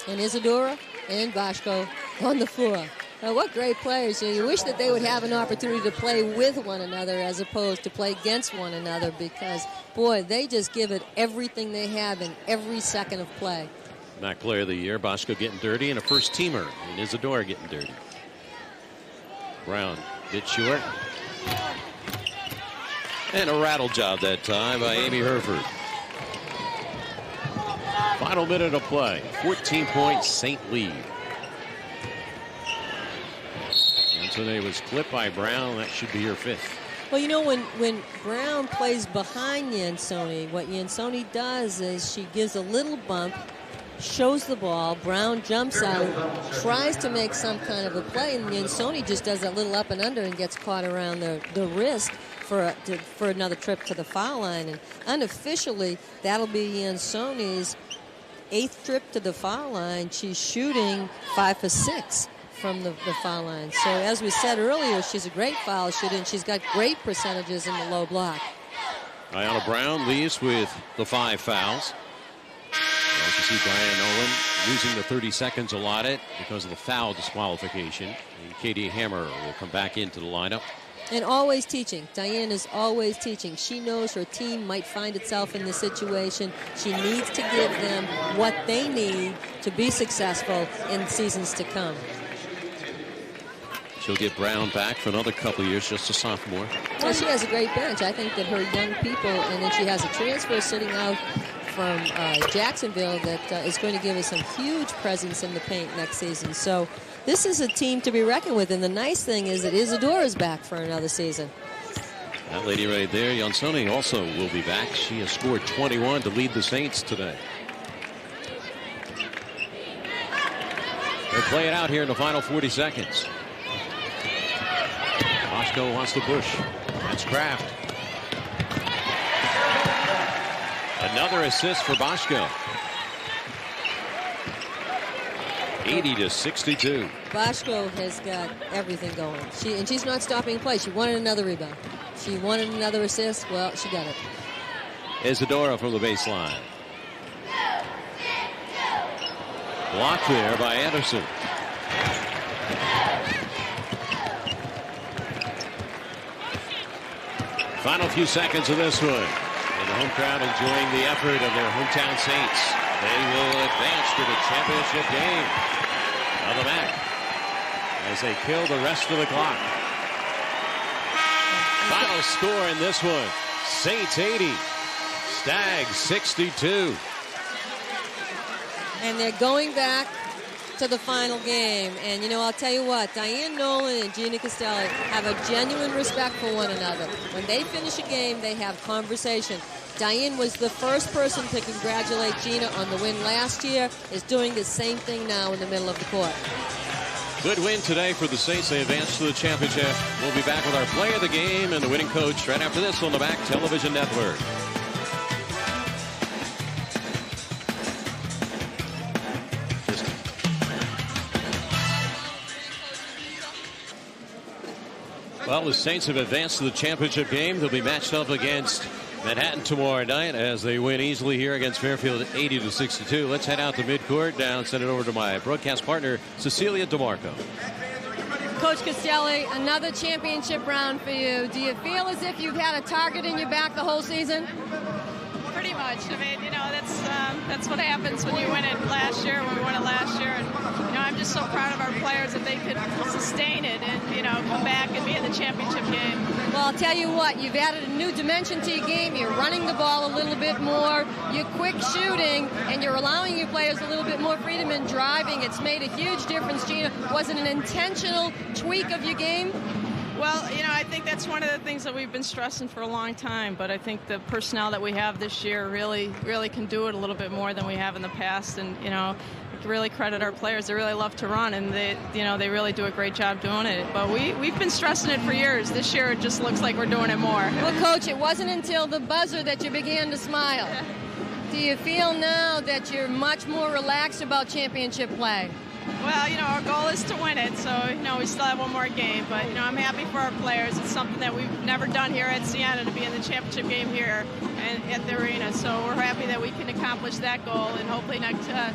And Isadora and Boschko on the floor. Now, what great players. You wish that they would have an opportunity to play with one another as opposed to play against one another, because, boy, they just give it everything they have in every second of play. MAAC player of the year, Boschko getting dirty, and a first teamer, and Isadora getting dirty. Brown, bit short. And a rattle job that time by Amy Herford. Final minute of play. 14-point Saint lead. Yansone was clipped by Brown. That should be her 5th. Well, you know, when Brown plays behind Yansone, what Yansone does is she gives a little bump, shows the ball, Brown jumps out, tries to make some kind of a play, and Yansone just does that little up and under and gets caught around the wrist for another trip to the foul line. And unofficially, that'll be Yansone's 8th trip to the foul line. She's shooting 5 for 6 from the foul line. So as we said earlier, she's a great foul shooter, and she's got great percentages in the low block. Ayanna Brown leaves with the 5 fouls. As you see, Diane Nolan losing the 30 seconds allotted because of the foul disqualification. And Katie Hammer will come back into the lineup. And always teaching. Diane is always teaching. She knows her team might find itself in this situation. She needs to give them what they need to be successful in seasons to come. She'll get Brown back for another couple of years, just a sophomore. Well, she has a great bench. I think that her young people, and then she has a transfer sitting out from Jacksonville that is going to give us some huge presence in the paint next season. So this is a team to be reckoned with, and the nice thing is that Isadora's back for another season. That lady right there, Yansone, also will be back. She has scored 21 to lead the Saints today. They play it out here in the final 40 seconds. Boschko wants to push. That's Kraft. Another assist for Boschko. 80-62. Boschko has got everything going. She's not stopping play. She wanted another rebound. She wanted another assist. Well, she got it. Isadora from the baseline. Blocked there by Anderson. Final few seconds of this one. And the home crowd enjoying the effort of their hometown Saints. They will advance to the championship game of the MAAC as they kill the rest of the clock. Final score in this one. Saints 80. Stags 62. And they're going back to the final game. And, you know, I'll tell you what, Diane Nolan and Gina Castelli have a genuine respect for one another. When they finish a game, they have conversation. Diane was the first person to congratulate Gina on the win last year, is doing the same thing now in the middle of the court. Good win today for the Saints. They advance to the championship. We'll be back with our player of the game and the winning coach right after this on the MAAC Television Network. Well, the Saints have advanced to the championship game. They'll be matched up against Manhattan tomorrow night as they win easily here against Fairfield 80-62. Let's head out to midcourt now and send it over to my broadcast partner, Cecilia DeMarco. Coach Castelli, another championship round for you. Do you feel as if you've had a target in your back the whole season? Pretty much. I mean, you know, that's what happens when you win it last year, when we won it last year. And, you know, I'm just so proud of our players that they could sustain it and, you know, come back and be in the championship game. Well, I'll tell you what, you've added a new dimension to your game. You're running the ball a little bit more. You're quick shooting, and you're allowing your players a little bit more freedom in driving. It's made a huge difference, Gina. Was it an intentional tweak of your game? Well, you know, I think that's one of the things that we've been stressing for a long time, but I think the personnel that we have this year really can do it a little bit more than we have in the past. And, you know, really credit our players. They really love to run, and they really do a great job doing it. But we've been stressing it for years. This year it just looks like we're doing it more. Well, Coach, it wasn't until the buzzer that you began to smile. Do you feel now that you're much more relaxed about championship play? Well, you know, our goal is to win it, so, you know, we still have one more game. But, you know, I'm happy for our players. It's something that we've never done here at Siena, to be in the championship game here and at the arena. So we're happy that we can accomplish that goal, and hopefully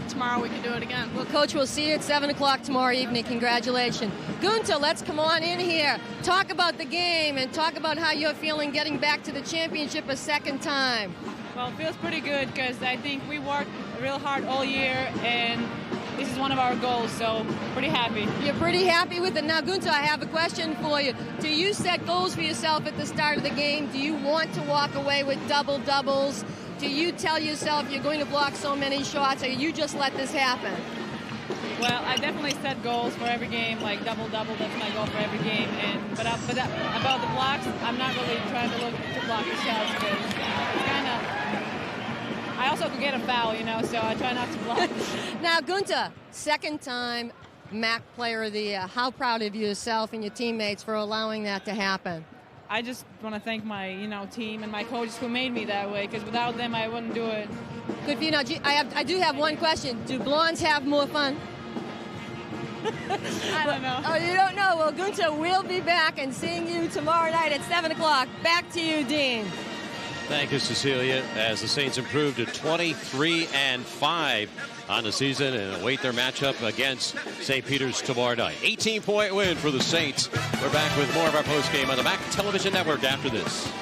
tomorrow we can do it again. Well, Coach, we'll see you at 7 o'clock tomorrow evening. Congratulations. Gunther, let's come on in here. Talk about the game and talk about how you're feeling getting back to the championship a second time. Well, it feels pretty good because I think we worked real hard all year, and this is one of our goals, so pretty happy. You're pretty happy with it. Now, Gunther, I have a question for you. Do you set goals for yourself at the start of the game? Do you want to walk away with double-doubles? Do you tell yourself you're going to block so many shots, or you just let this happen? Well, I definitely set goals for every game, like double-double. That's my goal for every game. But about the blocks, I'm not really trying to look to block the shots because it's kind of... I also could get a foul, you know, so I try not to block. Now, Gunther, second time MAAC Player of the Year. How proud of yourself and your teammates for allowing that to happen? I just want to thank my, team and my coaches who made me that way, because without them, I wouldn't do it. Good for you. Now, I do have one question. Do blondes have more fun? I don't know. Oh, you don't know? Well, Gunther will be back and seeing you tomorrow night at 7 o'clock. Back to you, Dean. Thank you, Cecilia, as the Saints improve to 23-5 on the season and await their matchup against St. Peter's tomorrow night. 18-point win for the Saints. We're back with more of our postgame on the MAAC Television Network after this.